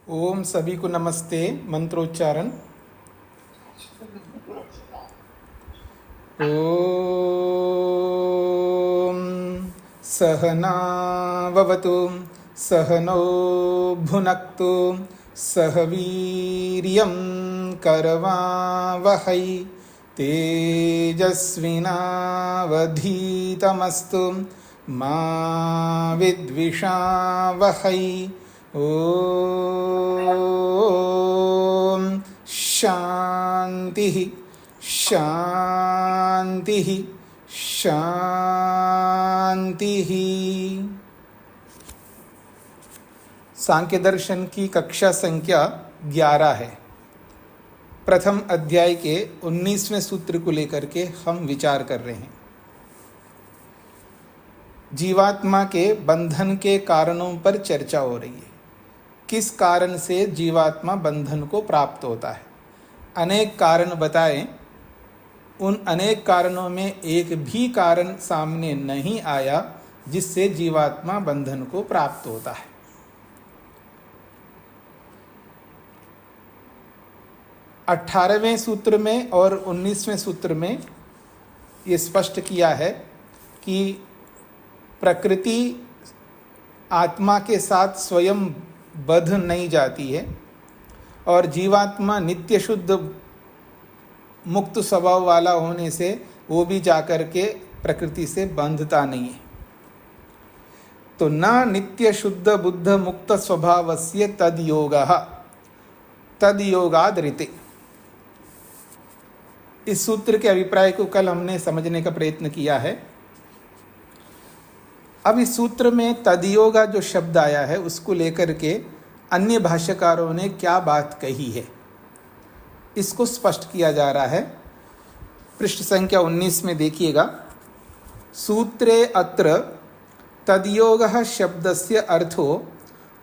ओम सभी को नमस्ते। मंत्रोच्चारण। ओम सहनाववतु सहनौ भुनक्तु सह वीर्यं करवावहै तेजस्विनावधीतमस्तु मा विद्विषावहै। ओम शांति शांति शांति। सांख्य दर्शन की कक्षा संख्या 11 है। प्रथम अध्याय के 19वें सूत्र को लेकर के हम विचार कर रहे हैं। जीवात्मा के बंधन के कारणों पर चर्चा हो रही है। किस कारण से जीवात्मा बंधन को प्राप्त होता है। अनेक कारण बताएं, उन अनेक कारणों में एक भी कारण सामने नहीं आया जिससे जीवात्मा बंधन को प्राप्त होता है। अठारहवें सूत्र में और 19वें सूत्र में ये स्पष्ट किया है कि प्रकृति आत्मा के साथ स्वयं बंध नहीं जाती है और जीवात्मा नित्य शुद्ध मुक्त स्वभाव वाला होने से वो भी जाकर के प्रकृति से बंधता नहीं है। तो न नित्य शुद्ध बुद्ध मुक्त स्वभावस्य तद्योगः तद्योगाद्। इस सूत्र के अभिप्राय को कल हमने समझने का प्रयत्न किया है। अब इस सूत्र में तद्योगा जो शब्द आया है उसको लेकर के अन्य भाष्यकारों ने क्या बात कही है इसको स्पष्ट किया जा रहा है। पृष्ठ संख्या 19 में देखिएगा। सूत्रे अत्र तद्योगः शब्दस्य अर्थो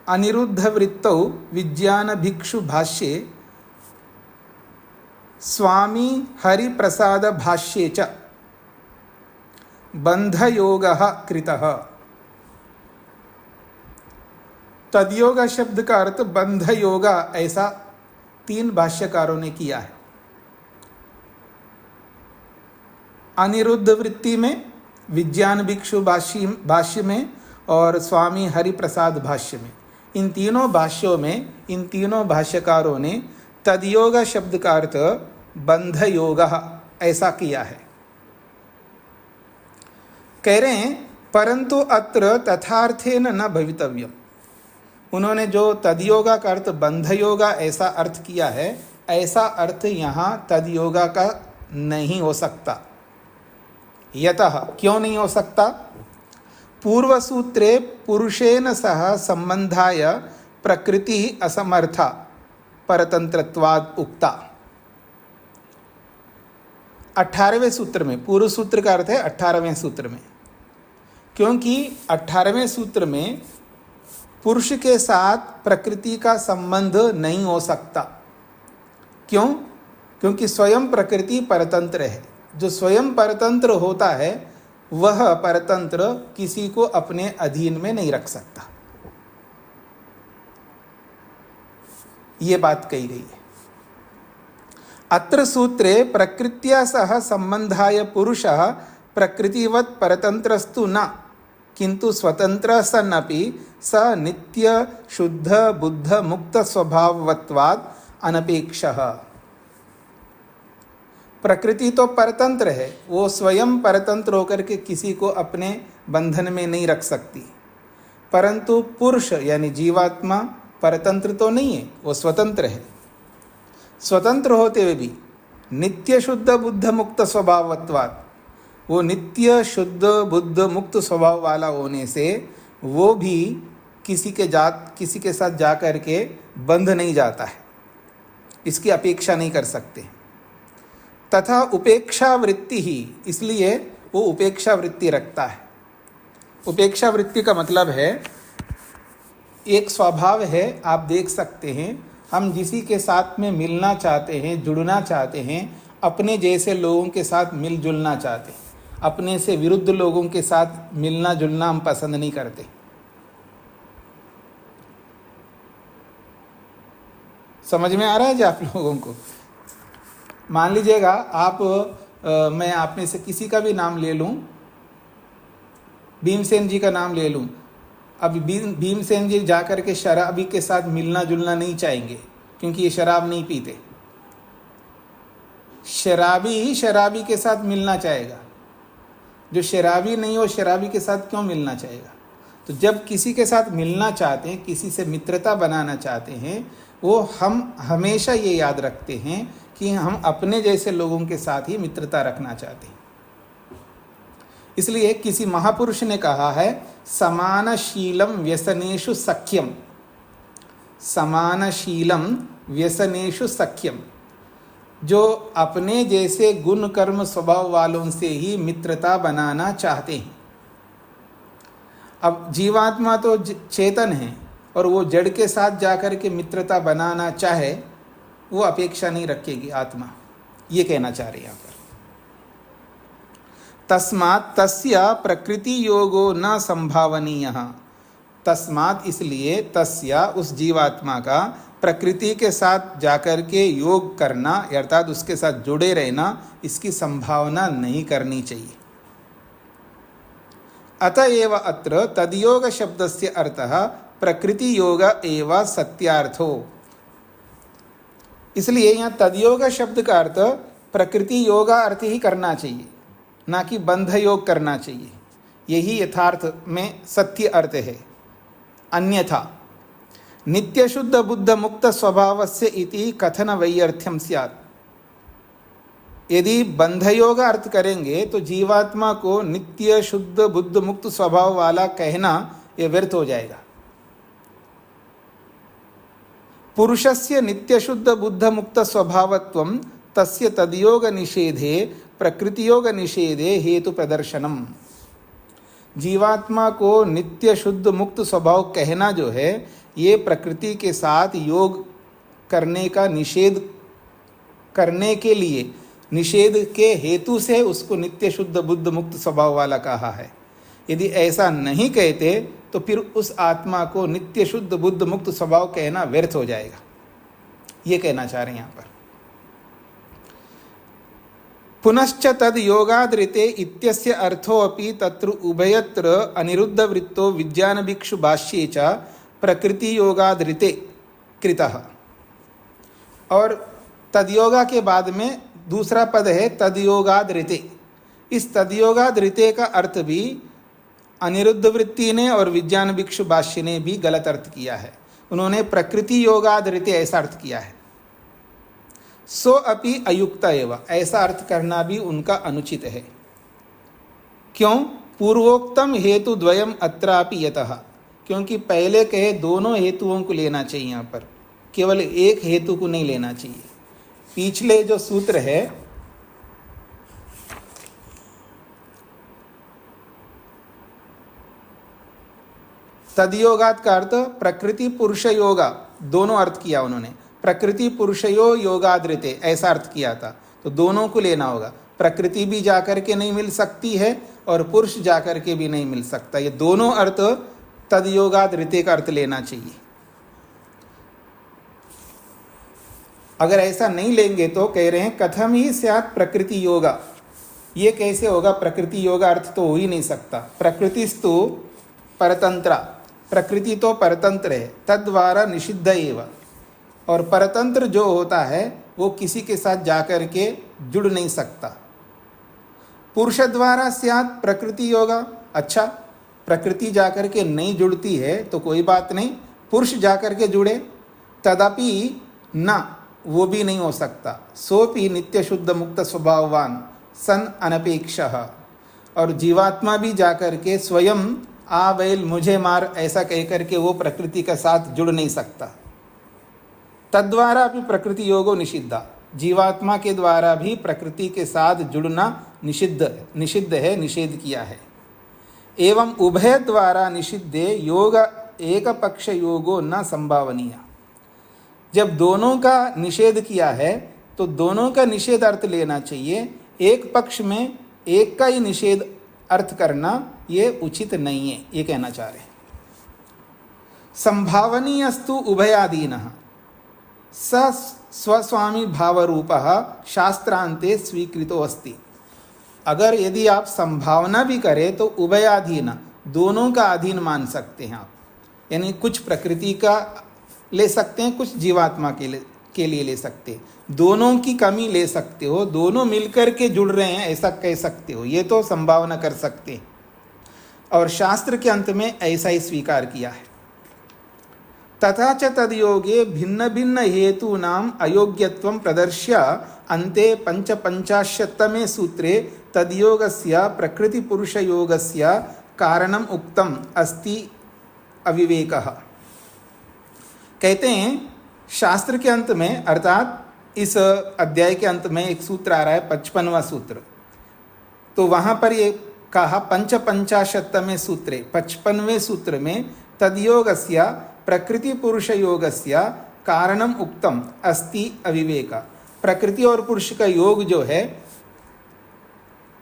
अनिरुद्ध वृत्तौ विज्ञान भिक्षु भाष्ये स्वामी हरिप्रसाद भाष्ये च बंधयोगः कृतः। तद्योग शब्द का अर्थ बंध योगा ऐसा 3 भाष्यकारों ने किया है। अनिरुद्ध वृत्ति में, विज्ञान भिक्षु भाष्य में और स्वामी हरिप्रसाद भाष्य में, इन तीनों भाष्यों में इन तीनों भाष्यकारों ने तद्योग शब्द का अर्थ बंध योगः ऐसा किया है। कह रहे हैं परंतु अत्र तथार्थेन न भवितव्यम। उन्होंने जो तद्योगा का अर्थ बंधयोगा ऐसा अर्थ किया है, ऐसा अर्थ यहाँ तद्योगा का नहीं हो सकता। यतः क्यों नहीं हो सकता? पूर्व सूत्रे पुरुषेन सह संबंधाय प्रकृति असमर्था परतंत्रत्वाद उक्ता। 18वें सूत्र में, पूर्व सूत्र का अर्थ है 18वें सूत्र में, क्योंकि 18वें सूत्र में पुरुष के साथ प्रकृति का संबंध नहीं हो सकता। क्यों? क्योंकि स्वयं प्रकृति परतंत्र है। जो स्वयं परतंत्र होता है वह परतंत्र किसी को अपने अधीन में नहीं रख सकता। ये बात कही गई है। अत्र सूत्रे प्रकृत्या सह संबंधाय पुरुषः प्रकृतिवत् परतंत्रस्तु न किंतु स्वतंत्र सन्नपि स नित्य शुद्ध बुद्ध मुक्त स्वभाववत्वात् अनपेक्षः। प्रकृति तो परतंत्र है, वो स्वयं परतंत्र होकर के किसी को अपने बंधन में नहीं रख सकती। परंतु पुरुष यानी जीवात्मा परतंत्र तो नहीं है, वो स्वतंत्र है। स्वतंत्र होते हुए भी नित्य शुद्ध बुद्ध मुक्त स्वभावत्वात्, वो नित्य शुद्ध बुद्ध मुक्त स्वभाव वाला होने से वो भी किसी के साथ जा कर के बंध नहीं जाता है, इसकी अपेक्षा नहीं कर सकते। तथा उपेक्षा वृत्ति ही, इसलिए वो उपेक्षा वृत्ति रखता है। उपेक्षा वृत्ति का मतलब है एक स्वभाव है, आप देख सकते हैं, हम जिसी के साथ में मिलना चाहते हैं, जुड़ना चाहते हैं, अपने जैसे लोगों के साथ मिलजुलना चाहते हैं, अपने से विरुद्ध लोगों के साथ मिलना जुलना हम पसंद नहीं करते। समझ में आ रहा है जी आप लोगों को? मान लीजिएगा आप मैं आप में से किसी का भी नाम ले लूं, भीमसेन जी का नाम ले लूं। अब भीमसेन जी जाकर के शराबी के साथ मिलना जुलना नहीं चाहेंगे, क्योंकि ये शराब नहीं पीते। शराबी ही शराबी के साथ मिलना चाहेगा, जो शराबी नहीं हो शराबी के साथ क्यों मिलना चाहेगा? तो जब किसी के साथ मिलना चाहते हैं, किसी से मित्रता बनाना चाहते हैं, वो हम हमेशा ये याद रखते हैं कि हम अपने जैसे लोगों के साथ ही मित्रता रखना चाहते हैं। इसलिए किसी महापुरुष ने कहा है, समानशीलम व्यसनेषु सख्यम, समानशीलम व्यसनेषु सख्यम। जो अपने जैसे गुण कर्म स्वभाव वालों से ही मित्रता बनाना चाहते हैं। अब जीवात्मा तो चेतन है, और वो जड़ के साथ जाकर के मित्रता बनाना चाहे, वो अपेक्षा नहीं रखेगी आत्मा। ये कहना चाह रहे हैं यहाँ पर। तस्मात् तस्य प्रकृति योगो न संभावनीयः। तस्मात् इसलिए, तस्य उस जीवात्मा का प्रकृति के साथ जाकर के योग करना, अर्थात उसके साथ जुड़े रहना, इसकी संभावना नहीं करनी चाहिए। अतएव अत्र तद्योग शब्दस्य अर्थः प्रकृति योग एव सत्यार्थो। इसलिए यहाँ तद्योग शब्द का अर्थ प्रकृति योगा अर्थ ही करना चाहिए, ना कि बंध योग करना चाहिए। यही यथार्थ में सत्य अर्थ है। अन्यथा नित्य शुद्ध बुद्ध मुक्त स्वभावस्य इति कथन वैयर्थ्यम स्यात्। यदि बंध योग अर्थ करेंगे तो जीवात्मा को नित्य शुद्ध बुद्ध मुक्त स्वभाव वाला कहना यह व्यर्थ हो जाएगा। पुरुषस्य नित्य शुद्ध बुद्ध मुक्त स्वभावत्वं तस्य तद्योग निषेधे प्रकृति योग निषेधे हेतु प्रदर्शनम। जीवात्मा को नित्य शुद्ध मुक्त स्वभाव कहना जो है, ये प्रकृति के साथ योग करने का निषेध करने के लिए, निषेध के हेतु से उसको नित्य शुद्ध बुद्ध मुक्त स्वभाव वाला कहा है। यदि ऐसा नहीं कहते तो फिर उस आत्मा को नित्य शुद्ध बुद्ध मुक्त स्वभाव कहना व्यर्थ हो जाएगा। ये कहना चाह रहे हैं यहाँ पर। पुनश्च तद योगादृते इत्यस्य अर्थो अपि तत्र उभयत्र अनिरुद्ध वृत्तो विज्ञान भिक्षु भाष्ये च प्रकृति योगादृते कृतः। और तदयोगा के बाद में दूसरा पद है तदयोगादृते। इस तदयोगादृते का अर्थ भी अनिरुद्ध वृत्ति ने और विज्ञान भिक्षु भाष्य ने भी गलत अर्थ किया है। उन्होंने प्रकृति योगादृते ऐसा अर्थ किया है। सो अपि अयुक्त एव, ऐसा अर्थ करना भी उनका अनुचित है। क्यों? पूर्वोक्तम हेतु द्वयम अत्रापि यतः, क्योंकि पहले कहे दोनों हेतुओं को लेना चाहिए, यहाँ पर केवल एक हेतु को नहीं लेना चाहिए। पिछले जो सूत्र है तदयोगात का अर्थ प्रकृति पुरुष योगा, दोनों अर्थ किया उन्होंने। प्रकृति पुरुषयो योगादृते ऐसा अर्थ किया था, तो दोनों को लेना होगा। प्रकृति भी जाकर के नहीं मिल सकती है और पुरुष जाकर के भी नहीं मिल सकता। ये दोनों अर्थ तदयोगादृते का अर्थ लेना चाहिए। अगर ऐसा नहीं लेंगे तो कह रहे हैं कथम ही स्यात् प्रकृति योगा। ये कैसे होगा? प्रकृति योगा अर्थ तो हो ही नहीं सकता। प्रकृतिस्तु परतंत्रा, प्रकृति तो परतंत्र है, तद्वारा निषिद्ध एव। और परतंत्र जो होता है वो किसी के साथ जाकर के जुड़ नहीं सकता। पुरुष द्वारा स्यात् प्रकृति योगा, अच्छा प्रकृति जाकर के नहीं जुड़ती है तो कोई बात नहीं, पुरुष जाकर के जुड़े, तदपि न, वो भी नहीं हो सकता। सोपि नित्य शुद्ध मुक्त स्वभाववान सन अनपेक्षः, और जीवात्मा भी जाकर के स्वयं आ बैल मुझे मार ऐसा कह करके वो प्रकृति के साथ जुड़ नहीं सकता। तद्वारा भी प्रकृति योगो निषिद्धा, जीवात्मा के द्वारा भी प्रकृति के साथ जुड़ना निषिद्ध है, निषेध किया है। एवं उभय द्वारा निषिद्धे योग एक पक्ष योगो न संभावनीय। जब दोनों का निषेध किया है तो दोनों का निषेध अर्थ लेना चाहिए। एक पक्ष में एक का ही निषेध अर्थ करना ये उचित नहीं है, ये कहना चाह रहे हैं। संभावनीयस्तु उभयादीनः, स स्वस्वामी भाव रूपः शास्त्रांते स्वीकृतो अस्ति। अगर यदि आप संभावना भी करें तो उभयाधीन, दोनों का अधीन मान सकते हैं आप। यानी कुछ प्रकृति का ले सकते हैं, कुछ जीवात्मा के लिए ले सकते हैं, दोनों की कमी ले सकते हो, दोनों मिलकर के जुड़ रहे हैं ऐसा कह सकते हो, ये तो संभावना कर सकते हैं। और शास्त्र के अंत में ऐसा ही स्वीकार किया है। तथा च तद्योगे भिन्न भिन्न हेतूनाम अयोग्यत्वं प्रदर्श्य अन्ते पंचाशत्तमे सूत्रे तद्योगस्य प्रकृति पुरुष योगस्य कारणम उक्तम अस्ति अविवेकः। कहते हैं शास्त्र के अंत में, अर्थात इस अध्याय के अंत में एक सूत्र आ रहा है 55वां सूत्र। तो वहाँ पर ये कहा पंचाशत्तमे सूत्रे, 55वें सूत्र में तद्योगस्य प्रकृति पुरुष योगस्य कारणम उक्तम अस्ति अविवेक। प्रकृति और पुरुष का योग जो है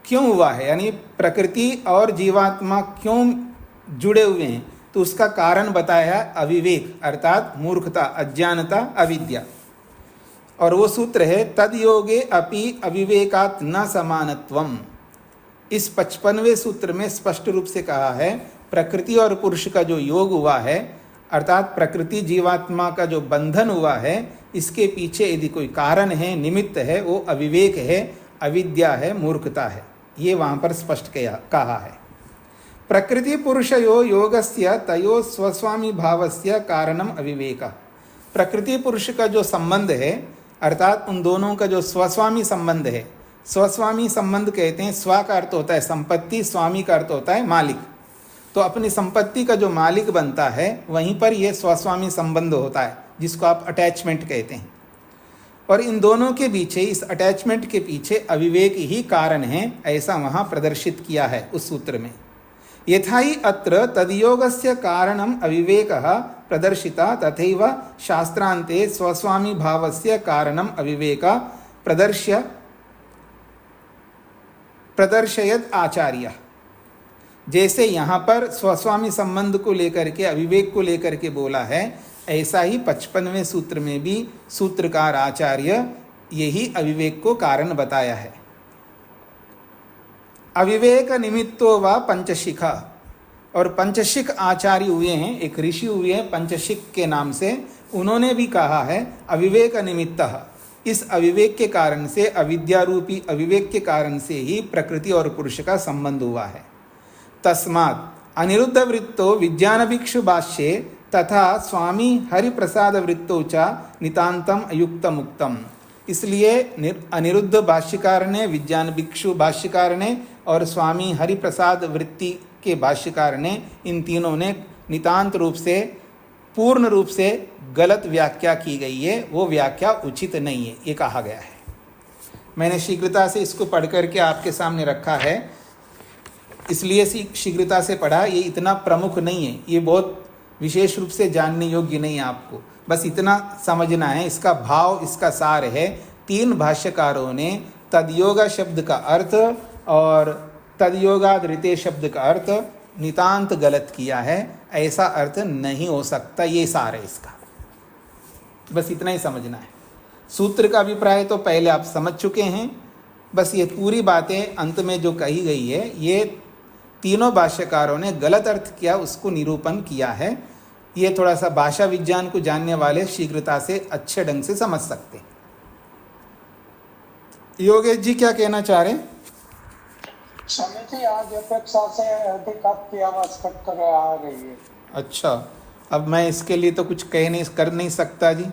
क्यों हुआ है, यानी प्रकृति और जीवात्मा क्यों जुड़े हुए हैं, तो उसका कारण बताया है अविवेक, अर्थात मूर्खता, अज्ञानता, अविद्या। और वो सूत्र है तद्योगे अपि अविवेकात् न समानत्वम। इस 55वें सूत्र में स्पष्ट रूप से कहा है प्रकृति और पुरुष का जो योग हुआ है, अर्थात प्रकृति जीवात्मा का जो बंधन हुआ है, इसके पीछे यदि कोई कारण है, निमित्त है, वो अविवेक है, अविद्या है, मूर्खता है। ये वहाँ पर स्पष्ट कहा है। प्रकृति पुरुषयो योगस्य तयो स्वस्वामी भावस्य कारणम अविवेक। प्रकृति पुरुष का जो संबंध है, अर्थात उन दोनों का जो स्वस्वामी संबंध है, स्वस्वामी संबंध कहते हैं, स्व का अर्थ होता है संपत्ति, स्वामी का अर्थ होता है मालिक। तो अपनी संपत्ति का जो मालिक बनता है वहीं पर यह स्वस्वामी संबंध होता है, जिसको आप अटैचमेंट कहते हैं। और इन दोनों के पीछे, इस अटैचमेंट के पीछे अविवेक ही कारण है, ऐसा वहाँ प्रदर्शित किया है उस सूत्र में। यथा ही अत्र तद्योगस्य कारणम अविवेकः प्रदर्शिता तथैव शास्त्रांते स्वस्वामी भावस्य कारणम अविवेक प्रदर्शयद आचार्य। जैसे यहाँ पर स्वस्वामी संबंध को लेकर के, अविवेक को लेकर के बोला है, ऐसा ही 55वें सूत्र में भी सूत्रकार आचार्य यही अविवेक को कारण बताया है। अविवेक निमित्तो व पंचशिखा। और पंचशिख आचार्य हुए हैं, एक ऋषि हुए हैं पंचशिख के नाम से, उन्होंने भी कहा है अविवेक निमित्तः। इस अविवेक के कारण से, अविद्या रूपी अविवेक के कारण से ही प्रकृति और पुरुष का संबंध हुआ है। तस्मात् अनिरुद्ध वृत्तो विज्ञानभिक्षु भाष्ये तथा स्वामी हरिप्रसाद वृत्तो च नितांतम अयुक्त मुक्तम। इसलिए अनिरुद्ध भाष्यकार ने, विज्ञान भिक्षु भाष्यकार ने और स्वामी हरिप्रसाद वृत्ति के भाष्यकार ने, इन तीनों ने नितांत रूप से, पूर्ण रूप से गलत व्याख्या की गई है, वो व्याख्या उचित नहीं है, ये कहा गया है। मैंने शीघ्रता से इसको पढ़ करके आपके सामने रखा है, इसलिए शीघ्रता से पढ़ा। ये इतना प्रमुख नहीं है, ये बहुत विशेष रूप से जानने योग्य नहीं है, आपको बस इतना समझना है। इसका भाव, इसका सार है, तीन भाष्यकारों ने तद्योग शब्द का अर्थ और तद्योगादृते शब्द का अर्थ नितांत गलत किया है। ऐसा अर्थ नहीं हो सकता, ये सार है इसका, बस इतना ही समझना है। सूत्र का अभिप्राय तो पहले आप समझ चुके हैं, बस ये पूरी बातें अंत में जो कही गई है, ये तीनों भाष्यकारों ने गलत अर्थ किया, उसको निरूपण किया है। ये थोड़ा सा भाषा विज्ञान को जानने वाले शीघ्रता से अच्छे ढंग से समझ सकते हैं। योगेश जी क्या कहना चाह रहे हैं? स्वामी जी, आज अपेक्षा से अधिक आपकी आवाज कट कर आ रही है। अच्छा, अब मैं इसके लिए तो कुछ कर नहीं सकता जी।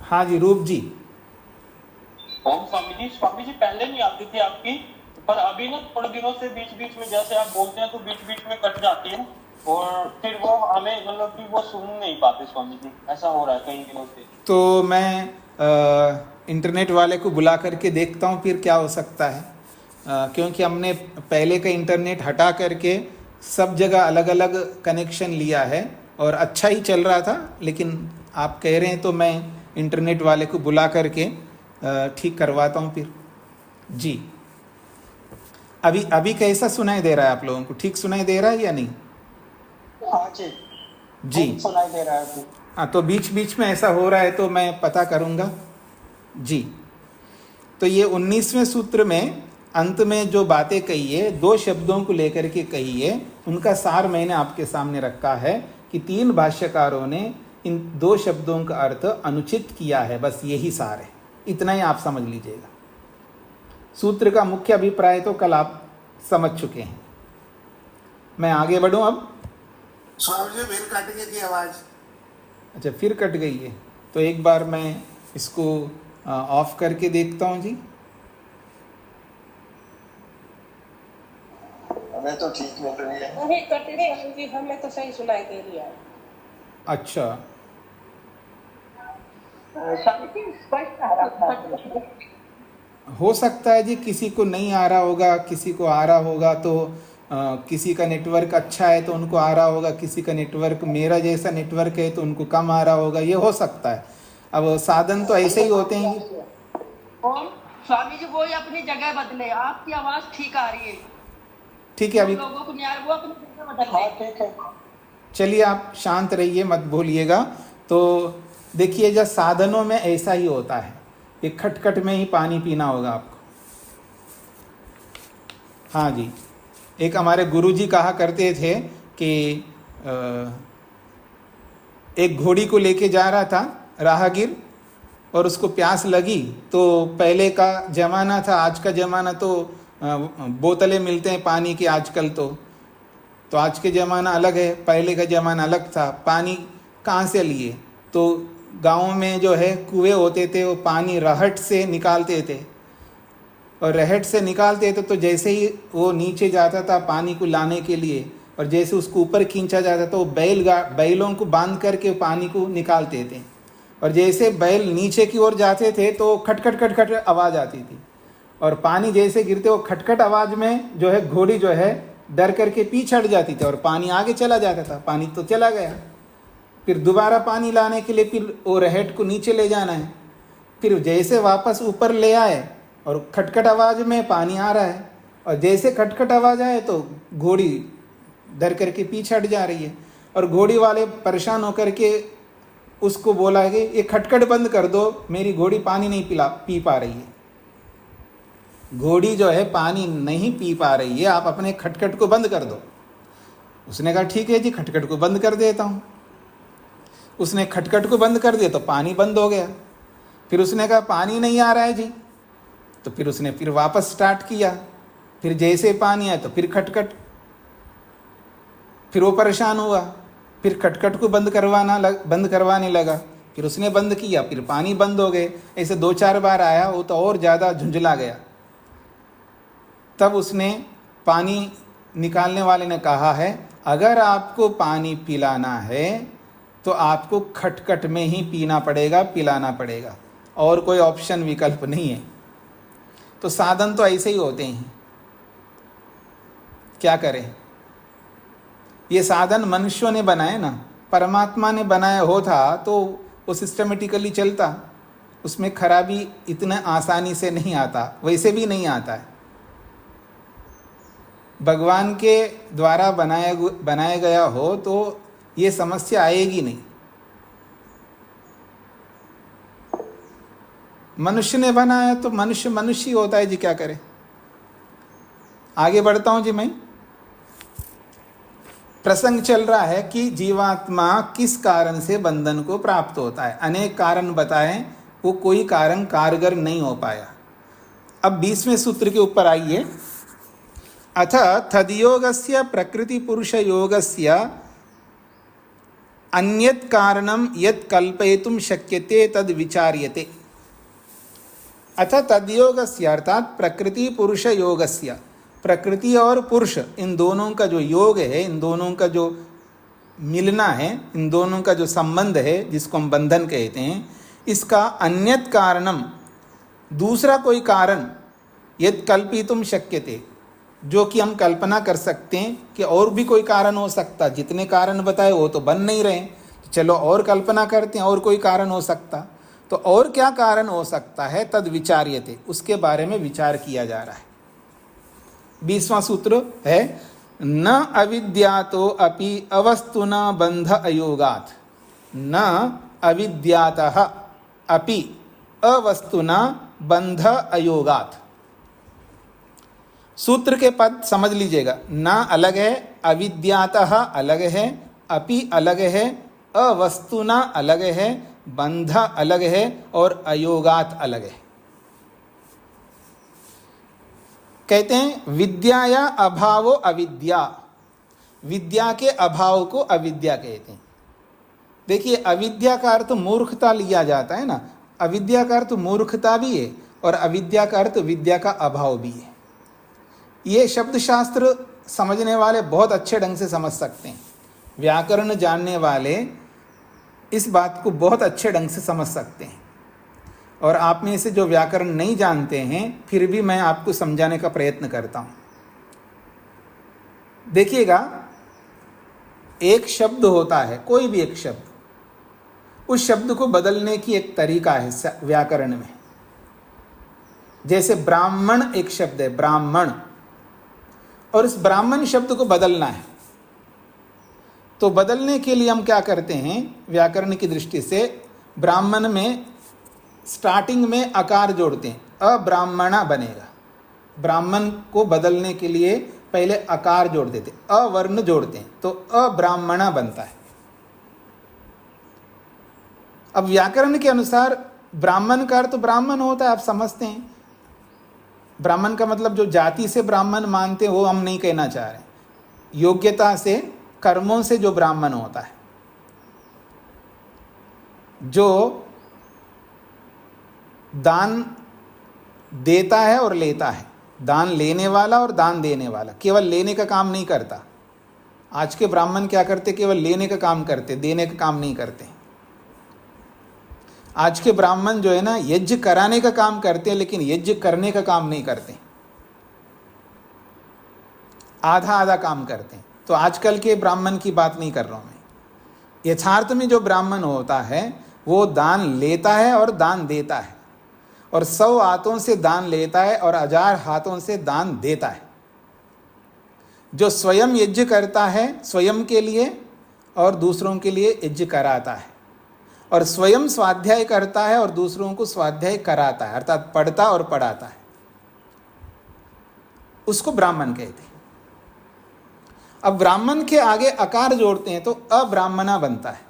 हाँ जी, रूप जी। ओम स्वामी जी पहले नहीं आती थी आपकी, पर अभी ना थोड़े दिनों से बीच बीच में जैसे आप बोलते हैं तो बीच बीच में कट जाती है, और फिर वो हमें मतलब कि वो सुन नहीं पाते स्वामी जी, ऐसा हो रहा है कई दिनों से। तो मैं इंटरनेट वाले को बुला करके देखता हूँ फिर क्या हो सकता है, क्योंकि हमने पहले का इंटरनेट हटा करके सब जगह अलग अलग कनेक्शन लिया है और अच्छा ही चल रहा था, लेकिन आप कह रहे हैं तो मैं इंटरनेट वाले को बुला करके ठीक करवाता हूँ फिर जी। अभी कैसा सुनाई दे रहा है आप लोगों को? ठीक सुनाई दे रहा है या नहीं? हाँ जी। जी। सुनाई दे रहा है अभी। हाँ, तो बीच बीच में ऐसा हो रहा है तो मैं पता करूँगा जी। तो ये 19वें सूत्र में अंत में जो बातें कही है, 2 शब्दों को लेकर के कही है, उनका सार मैंने आपके सामने रखा है कि 3 भाष्यकारों ने इन 2 शब्दों का अर्थ अनुचित किया है, बस यही सार है। इतना ही आप समझ लीजिएगा। सूत्र का मुख्य अभिप्राय तो कल आप समझ चुके हैं। मैं आगे बढ़ूं अब। स्वामी जी फिर कट गई थी आवाज। अच्छा, फिर कट गई है, तो एक बार मैं इसको ऑफ करके देखता हूं जी। हमें तो ठीक मिल रही है। नहीं कट रही जी, हमें तो सही सुनाई दे रही है। अच्छा, स्वामी जी स्पष्ट आ रहा है। हो सकता है जी किसी को नहीं आ रहा होगा, किसी को आ रहा होगा, तो किसी का नेटवर्क अच्छा है तो उनको आ रहा होगा, किसी का नेटवर्क मेरा जैसा नेटवर्क है तो उनको कम आ रहा होगा, ये हो सकता है। अब साधन तो ऐसे ही होते हैं। ओम स्वामी जी वो ही अपनी जगह बदले, आपकी आवाज ठीक आ रही है। ठीक है, अभी लोगों को नहीं आ रहा, वो अपनी जगह बदल हाँ ले। ठीक है। चलिए आप शांत रहिए, मत बोलिएगा। तो देखिए, जब साधनों में ऐसा ही होता है, एक खटखट में ही पानी पीना होगा आपको। हाँ जी, एक हमारे गुरुजी कहा करते थे कि एक घोड़ी को लेके जा रहा था राहगीर और उसको प्यास लगी। तो पहले का ज़माना था, आज का ज़माना तो बोतलें मिलते हैं पानी की आजकल। तो आज के ज़माना अलग है, पहले का ज़माना अलग था। पानी कहाँ से लिए? तो गाँव में जो है कुएं होते थे, वो पानी रहट से निकालते थे, और रहट से निकालते थे तो जैसे ही वो नीचे जाता था पानी को लाने के लिए, और जैसे उसको ऊपर खींचा जाता था, वो बैलों को बांध करके पानी को निकालते थे। और जैसे बैल नीचे की ओर जाते थे तो खटखट खटखट आवाज़ आती थी, और पानी जैसे गिरते वो खटखट आवाज़ में जो है घोड़ी जो है डर करके पीछे हट जाती थी और पानी आगे चला जाता था। पानी तो चला गया, फिर दोबारा पानी लाने के लिए फिर वो रहट को नीचे ले जाना है। फिर जैसे वापस ऊपर ले आए और खटखट आवाज़ में पानी आ रहा है, और जैसे खटखट आवाज़ आए तो घोड़ी डर करके पीछे हट जा रही है। और घोड़ी वाले परेशान होकर के उसको बोला कि ये खटखट बंद कर दो, मेरी घोड़ी पानी नहीं पी पा रही है। घोड़ी जो है पानी नहीं पी पा रही है, आप अपने खटखट को बंद कर दो। उसने कहा ठीक है जी, खटखट को बंद कर देता हूँ। उसने खटखट को बंद कर दिया तो पानी बंद हो गया। फिर उसने कहा पानी नहीं आ रहा है जी, तो फिर उसने फिर वापस स्टार्ट किया। फिर जैसे पानी आया तो फिर खटखट, फिर वो परेशान हुआ, फिर खटखट को बंद करवाने लगा। फिर उसने बंद किया, फिर पानी बंद हो गए। ऐसे 2-4 बार आया, वो तो और ज़्यादा झुंझला गया। तब उसने पानी निकालने वाले ने कहा है, अगर आपको पानी पिलाना है तो आपको खटखट में ही पीना पड़ेगा, पिलाना पड़ेगा, और कोई ऑप्शन विकल्प नहीं है। तो साधन तो ऐसे ही होते हैं, क्या करें। ये साधन मनुष्यों ने बनाए ना, परमात्मा ने बनाया होता तो वो सिस्टमेटिकली चलता, उसमें खराबी इतना आसानी से नहीं आता, वैसे भी नहीं आता है। भगवान के द्वारा बनाया गया हो तो ये समस्या आएगी नहीं। मनुष्य ने बनाया तो मनुष्य ही होता है जी, क्या करें। आगे बढ़ता हूं जी। मैं प्रसंग चल रहा है कि जीवात्मा किस कारण से बंधन को प्राप्त होता है। अनेक कारण बताएं, वो कोई कारण कारगर नहीं हो पाया। अब 20वें सूत्र के ऊपर आइए। अथ तद्योगस्य प्रकृति पुरुष योगस्य अन्यत् कारणम यत् कल्पयितुं शक्यते तद विचार्यते। अथ तद्योगस्य अर्थात प्रकृति पुरुष योगस्य, प्रकृति और पुरुष इन दोनों का जो योग है, इन दोनों का जो मिलना है, इन दोनों का जो संबंध है, जिसको हम बंधन कहते हैं, इसका अन्यत् कारणम, दूसरा कोई कारण, यत् कल्पितुं शक्यते, जो कि हम कल्पना कर सकते हैं कि और भी कोई कारण हो सकता। जितने कारण बताए वो तो बन नहीं रहे, तो चलो और कल्पना करते हैं, और कोई कारण हो सकता। तो और क्या कारण हो सकता है, तद विचार्यते, उसके बारे में विचार किया जा रहा है। 20वां सूत्र है न अविद्यातो अपि अवस्तुना बंध अयोगात्, न अविद्यातः अपि अवस्तुना बंध अयोगात्। सूत्र के पद समझ लीजिएगा। न अलग है, अविद्यातः अलग है, अपि अलग है, अवस्तुना अलग है, बंध अलग है और अयोगात अलग है। कहते हैं विद्या या अभावो अविद्या, विद्या के अभाव को अविद्या कहते हैं। देखिए, अविद्या का अर्थ मूर्खता लिया जाता है ना, अविद्या का अर्थ मूर्खता भी है और अविद्या का अर्थ विद्या का अभाव भी है। ये शब्द शास्त्र समझने वाले बहुत अच्छे ढंग से समझ सकते हैं, व्याकरण जानने वाले इस बात को बहुत अच्छे ढंग से समझ सकते हैं। और आप में से जो व्याकरण नहीं जानते हैं, फिर भी मैं आपको समझाने का प्रयत्न करता हूँ। देखिएगा, एक शब्द होता है, कोई भी एक शब्द, उस शब्द को बदलने की एक तरीका है व्याकरण में। जैसे ब्राह्मण एक शब्द है, ब्राह्मण, और इस ब्राह्मण शब्द को बदलना है, तो बदलने के लिए हम क्या करते हैं व्याकरण की दृष्टि से, ब्राह्मण में स्टार्टिंग में अकार जोड़ते हैं, अब्राह्मणा बनेगा। ब्राह्मण को बदलने के लिए पहले अकार जोड़ देते, अवर्ण जोड़ते हैं, तो अब्राह्मणा बनता है। अब व्याकरण के अनुसार ब्राह्मण का अर्थ तो ब्राह्मण होता है, आप समझते हैं। ब्राह्मण का मतलब जो जाति से ब्राह्मण मानते हैं वो हम नहीं कहना चाह रहे, योग्यता से, कर्मों से जो ब्राह्मण होता है, जो दान देता है और लेता है, दान लेने वाला और दान देने वाला, केवल लेने का काम नहीं करता। आज के ब्राह्मण क्या करते, केवल लेने का काम करते, देने का काम नहीं करते। आज के ब्राह्मण जो है ना, यज्ञ कराने का काम करते हैं, लेकिन यज्ञ करने का काम नहीं करते, आधा आधा काम करते हैं। तो आजकल के ब्राह्मण की बात नहीं कर रहा हूं मैं। यथार्थ में जो ब्राह्मण होता है वो दान लेता है और दान देता है, और 100 हाथों से दान लेता है और 1000 हाथों से दान देता है। जो स्वयं यज्ञ करता है स्वयं के लिए और दूसरों के लिए यज्ञ कराता है, और स्वयं स्वाध्याय करता है और दूसरों को स्वाध्याय कराता है, अर्थात पढ़ता और पढ़ाता है, उसको ब्राह्मण कहते हैं। अब ब्राह्मण के आगे अकार जोड़ते हैं तो अब्राह्मणा बनता है।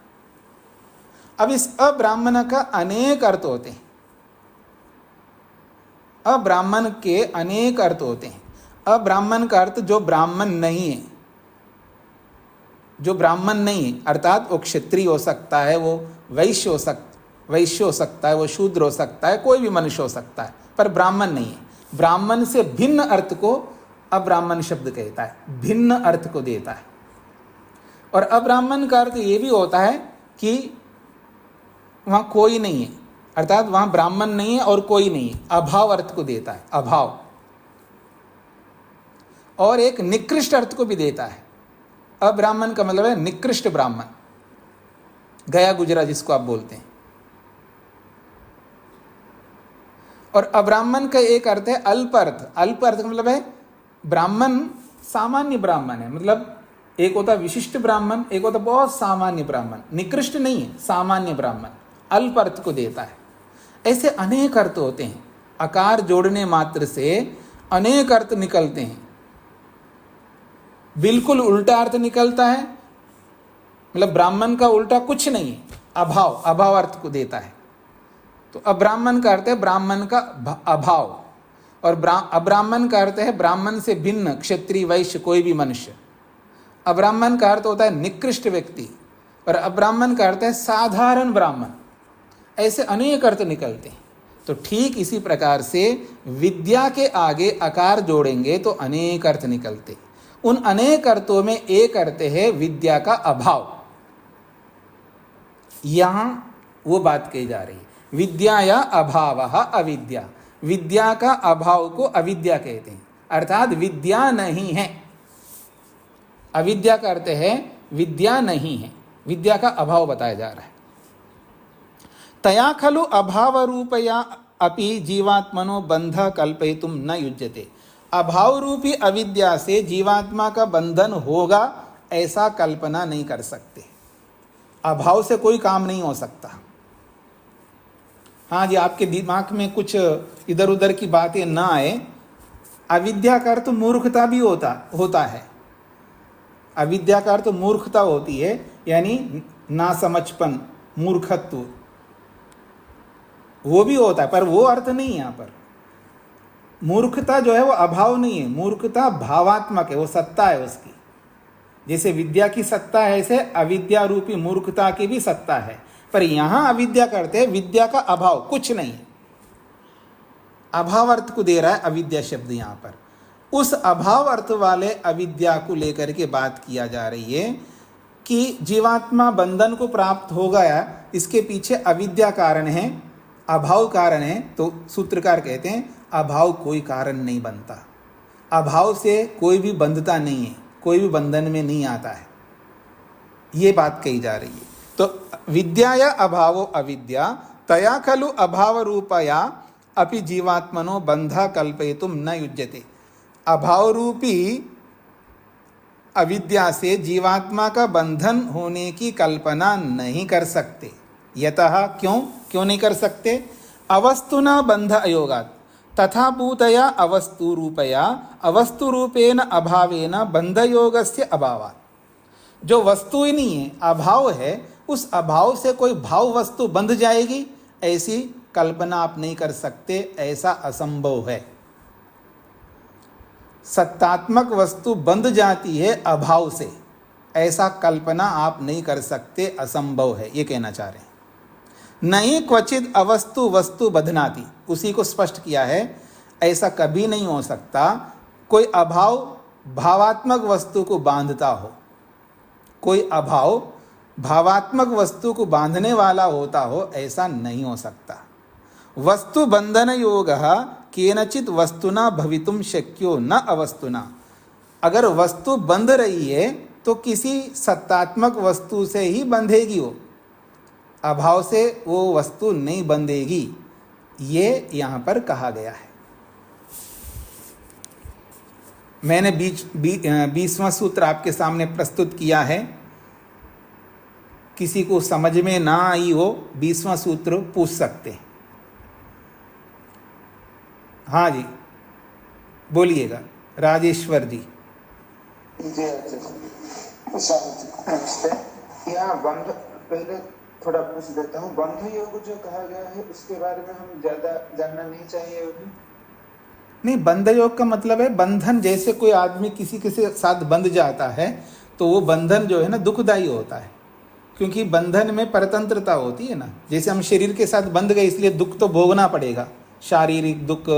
अब इस अब्राह्मण का अनेक अर्थ होते हैं, अब्राह्मण के अनेक अर्थ होते हैं। अब्राह्मण का अर्थ जो ब्राह्मण नहीं है, जो ब्राह्मण नहीं है, अर्थात वो क्षत्रिय हो सकता है, वो वैश्य हो सकता है, वो शूद्र हो सकता है, कोई भी मनुष्य हो सकता है, पर ब्राह्मण नहीं है। ब्राह्मण से भिन्न अर्थ को अब्राह्मण शब्द कहता है, भिन्न अर्थ को देता है। और अब्राह्मण का अर्थ ये भी होता है कि वहाँ कोई नहीं है, अर्थात वहाँ ब्राह्मण नहीं है और कोई नहीं है, अभाव अर्थ को देता है, अभाव। और एक निकृष्ट अर्थ को भी देता है। अब्राह्मण का मतलब है निकृष्ट ब्राह्मण, गया गुजरा जिसको आप बोलते हैं। और अब्राह्मण का एक अर्थ है अल्प अर्थ। अल्प अर्थ का मतलब है ब्राह्मण सामान्य ब्राह्मण है, मतलब एक होता विशिष्ट ब्राह्मण, एक होता बहुत सामान्य ब्राह्मण, निकृष्ट नहीं है, सामान्य ब्राह्मण, अल्प अर्थ को देता है। ऐसे अनेक अर्थ होते हैं, आकार जोड़ने मात्र से अनेक अर्थ निकलते हैं। बिल्कुल उल्टा अर्थ निकलता है, मतलब ब्राह्मण का उल्टा कुछ नहीं है, अभाव, अभाव अर्थ को देता है। तो अब्राह्मण का अर्थ है ब्राह्मण का अभाव, और अब्राह्मण का अर्थ है ब्राह्मण से भिन्न, क्षत्रिय वैश्य कोई भी मनुष्य। अब्राह्मण का अर्थ होता है निकृष्ट व्यक्ति, और अब्राह्मण का अर्थ है साधारण ब्राह्मण। ऐसे अनेक अर्थ निकलते हैं। तो ठीक इसी प्रकार से विद्या के आगे आकार जोड़ेंगे तो अनेक अर्थ निकलते। उन अनेक अर्थों में एक अर्थ है विद्या का अभाव। यहां वो बात कही जा रही है, विद्या या अभावः अविद्या। विद्या का अभाव को अविद्या कहते हैं, अर्थात विद्या नहीं है। अविद्या का अर्थ है विद्या नहीं है, विद्या का अभाव बताया जा रहा है। तया खलु अभाव रूपया अपि जीवात्मनो बंध कल्पयितुम न युज्यते। अभाव रूपी अविद्या से जीवात्मा का बंधन होगा ऐसा कल्पना नहीं कर सकते। अभाव से कोई काम नहीं हो सकता। हाँ जी, आपके दिमाग में कुछ इधर उधर की बातें ना आए। अविद्या का अर्थ मूर्खता भी होता है। अविद्या का अर्थ मूर्खता होती है, यानी ना समझपन, मूर्खत्व, वो भी होता है, पर वो अर्थ नहीं है यहाँ पर। मूर्खता जो है वो अभाव नहीं है, मूर्खता भावात्मक है, वो सत्ता है उसकी। जैसे विद्या की सत्ता है, ऐसे अविद्या रूपी मूर्खता की भी सत्ता है। पर यहां अविद्या करते हैं, विद्या का अभाव कुछ नहीं है। अभाव अर्थ को दे रहा है अविद्या शब्द यहां पर। उस अभाव अर्थ वाले अविद्या को लेकर के बात किया जा रही है कि जीवात्मा बंधन को प्राप्त हो गया, इसके पीछे अविद्या कारण है, अभाव कारण है। तो सूत्रकार कहते हैं अभाव कोई कारण नहीं बनता, अभाव से कोई भी बंधता नहीं है, कोई भी बंधन में नहीं आता है, ये बात कही जा रही है। तो विद्याया अभावो अविद्या तया खलु अभाव रूपया अपि जीवात्मनो बंधा कल्पयितुम न युज्यते। अभाव रूपी अविद्या से जीवात्मा का बंधन होने की कल्पना नहीं कर सकते। यतः क्यों नहीं कर सकते? अवस्तुना बंध अयोगात् तथा भूतया अवस्तु रूपया अवस्तु रूपेण अभावेन बंधयोगस्य अभावात्। जो वस्तु ही नहीं है, अभाव है, उस अभाव से कोई भाव वस्तु बंध जाएगी, ऐसी कल्पना आप नहीं कर सकते, ऐसा असंभव है। सत्तात्मक वस्तु बंध जाती है अभाव से, ऐसा कल्पना आप नहीं कर सकते, असंभव है, ये कहना चाह रहे हैं। नहीं क्वचित अवस्तु वस्तु बधनाती, उसी को स्पष्ट किया है, ऐसा कभी नहीं हो सकता कोई अभाव भावात्मक वस्तु को बांधता हो, कोई अभाव भावात्मक वस्तु को बांधने वाला होता हो, ऐसा नहीं हो सकता। वस्तु बंधन योग केनचित वस्तुना भवितुम शक्यो न अवस्तुना। अगर वस्तु बंध रही है तो किसी सत्तात्मक वस्तु से ही बंधेगी, वो अभाव से वो वस्तु नहीं बंधेगी, ये यहाँ पर कहा गया है। मैंने 20वां सूत्र आपके सामने प्रस्तुत किया है। किसी को समझ में ना आई हो, 20वां सूत्र पूछ सकते हैं। हाँ जी, बोलिएगा राजेश्वर जी। जी नमस्ते। यहाँ बंध, पहले थोड़ा पूछ देता हूँ, बंध योग जो कहा गया है उसके बारे में हम ज्यादा जानना नहीं चाहिए अभी? नहीं, बंध योग का मतलब है बंधन। जैसे कोई आदमी किसी के साथ बंध जाता है तो वो बंधन जो है ना दुखदायी होता है, क्योंकि बंधन में परतंत्रता होती है ना। जैसे हम शरीर के साथ बंध गए, इसलिए दुख तो भोगना पड़ेगा, शारीरिक दुख,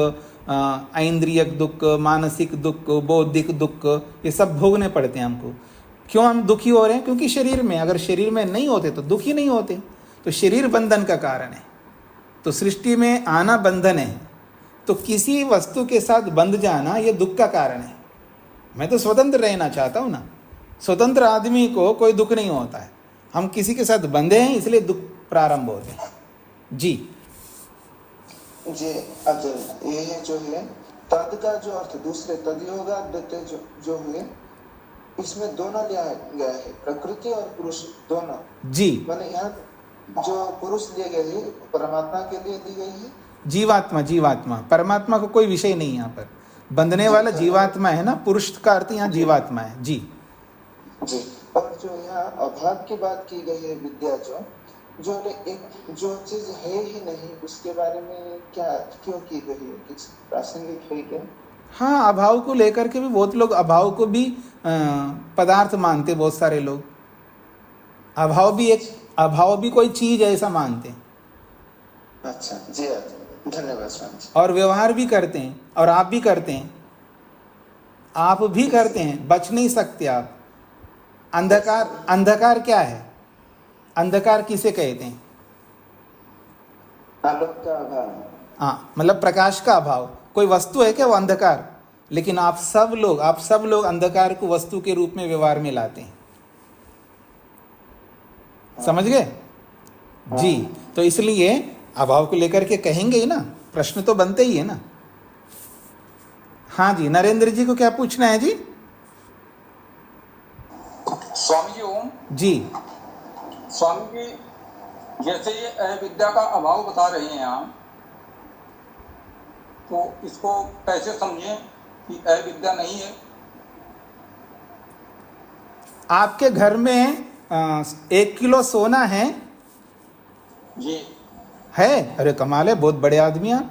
ऐन्द्रियक दुख, मानसिक दुख, बौद्धिक दुख, ये सब भोगने पड़ते हैं हमको। क्यों हम दुखी हो रहे हैं? क्योंकि शरीर में, अगर शरीर में नहीं होते तो दुखी नहीं होते। तो शरीर बंधन का कारण है। तो सृष्टि में आना बंधन है, तो किसी वस्तु के साथ बंध जाना ये दुख का कारण है। मैं तो स्वतंत्र रहना चाहता हूँ ना, स्वतंत्र आदमी को कोई दुख नहीं होता है। हम किसी के साथ बंधे हैं, इसलिए दुख प्रारंभ होते हैं। जी अच्छा, ये जो है तद का जो अर्थ दूसरे तद योगा जो हुए, इसमें दोनों लिया गया है, प्रकृति और पुरुष दोनों। जी, मैंने यहाँ जो पुरुष लिए गए है परमात्मा के लिए दी गई है। जीवात्मा, परमात्मा को कोई विषय नहीं यहाँ पर। बंधने वाला जीवात्मा है ना, पुरुष का अर्थ यहाँ जीवात्मा है। जी जी। और जो यहाँ अभाव की बात की गई है, विद्या जो एक जो चीज है ही नहीं, उसके बारे में क्यों की गई है? कुछ प्रासंगिक है क्या? हाँ, अभाव को लेकर के भी बहुत लोग अभाव को भी पदार्थ मानते, बहुत सारे लोग अभाव भी कोई चीज ऐसा मानते हैं। अच्छा जी, धन्यवाद स्वामी जी। और व्यवहार भी करते हैं, और आप भी करते हैं, आप भी करते हैं, बच नहीं सकते आप। अंधकार क्या है? अंधकार किसे कहते हैं? आलोक का अभाव। हाँ, मतलब प्रकाश का अभाव। कोई वस्तु है क्या वो अंधकार? लेकिन आप सब लोग अंधकार को वस्तु के रूप में व्यवहार में लाते हैं। समझ गए? जी। तो इसलिए अभाव को लेकर के कहेंगे ही ना, प्रश्न तो बनते ही है ना। हाँ जी, नरेंद्र जी को क्या पूछना है जी? स्वामी जी ओम। जी स्वामी जी, जैसे ये अविद्या का अभाव बता रहे हैं आप, तो इसको कैसे समझें कि अविद्या नहीं है? आपके घर में 1 किलो सोना है? जी है? अरे कमाल है, बहुत बड़े आदमी आप।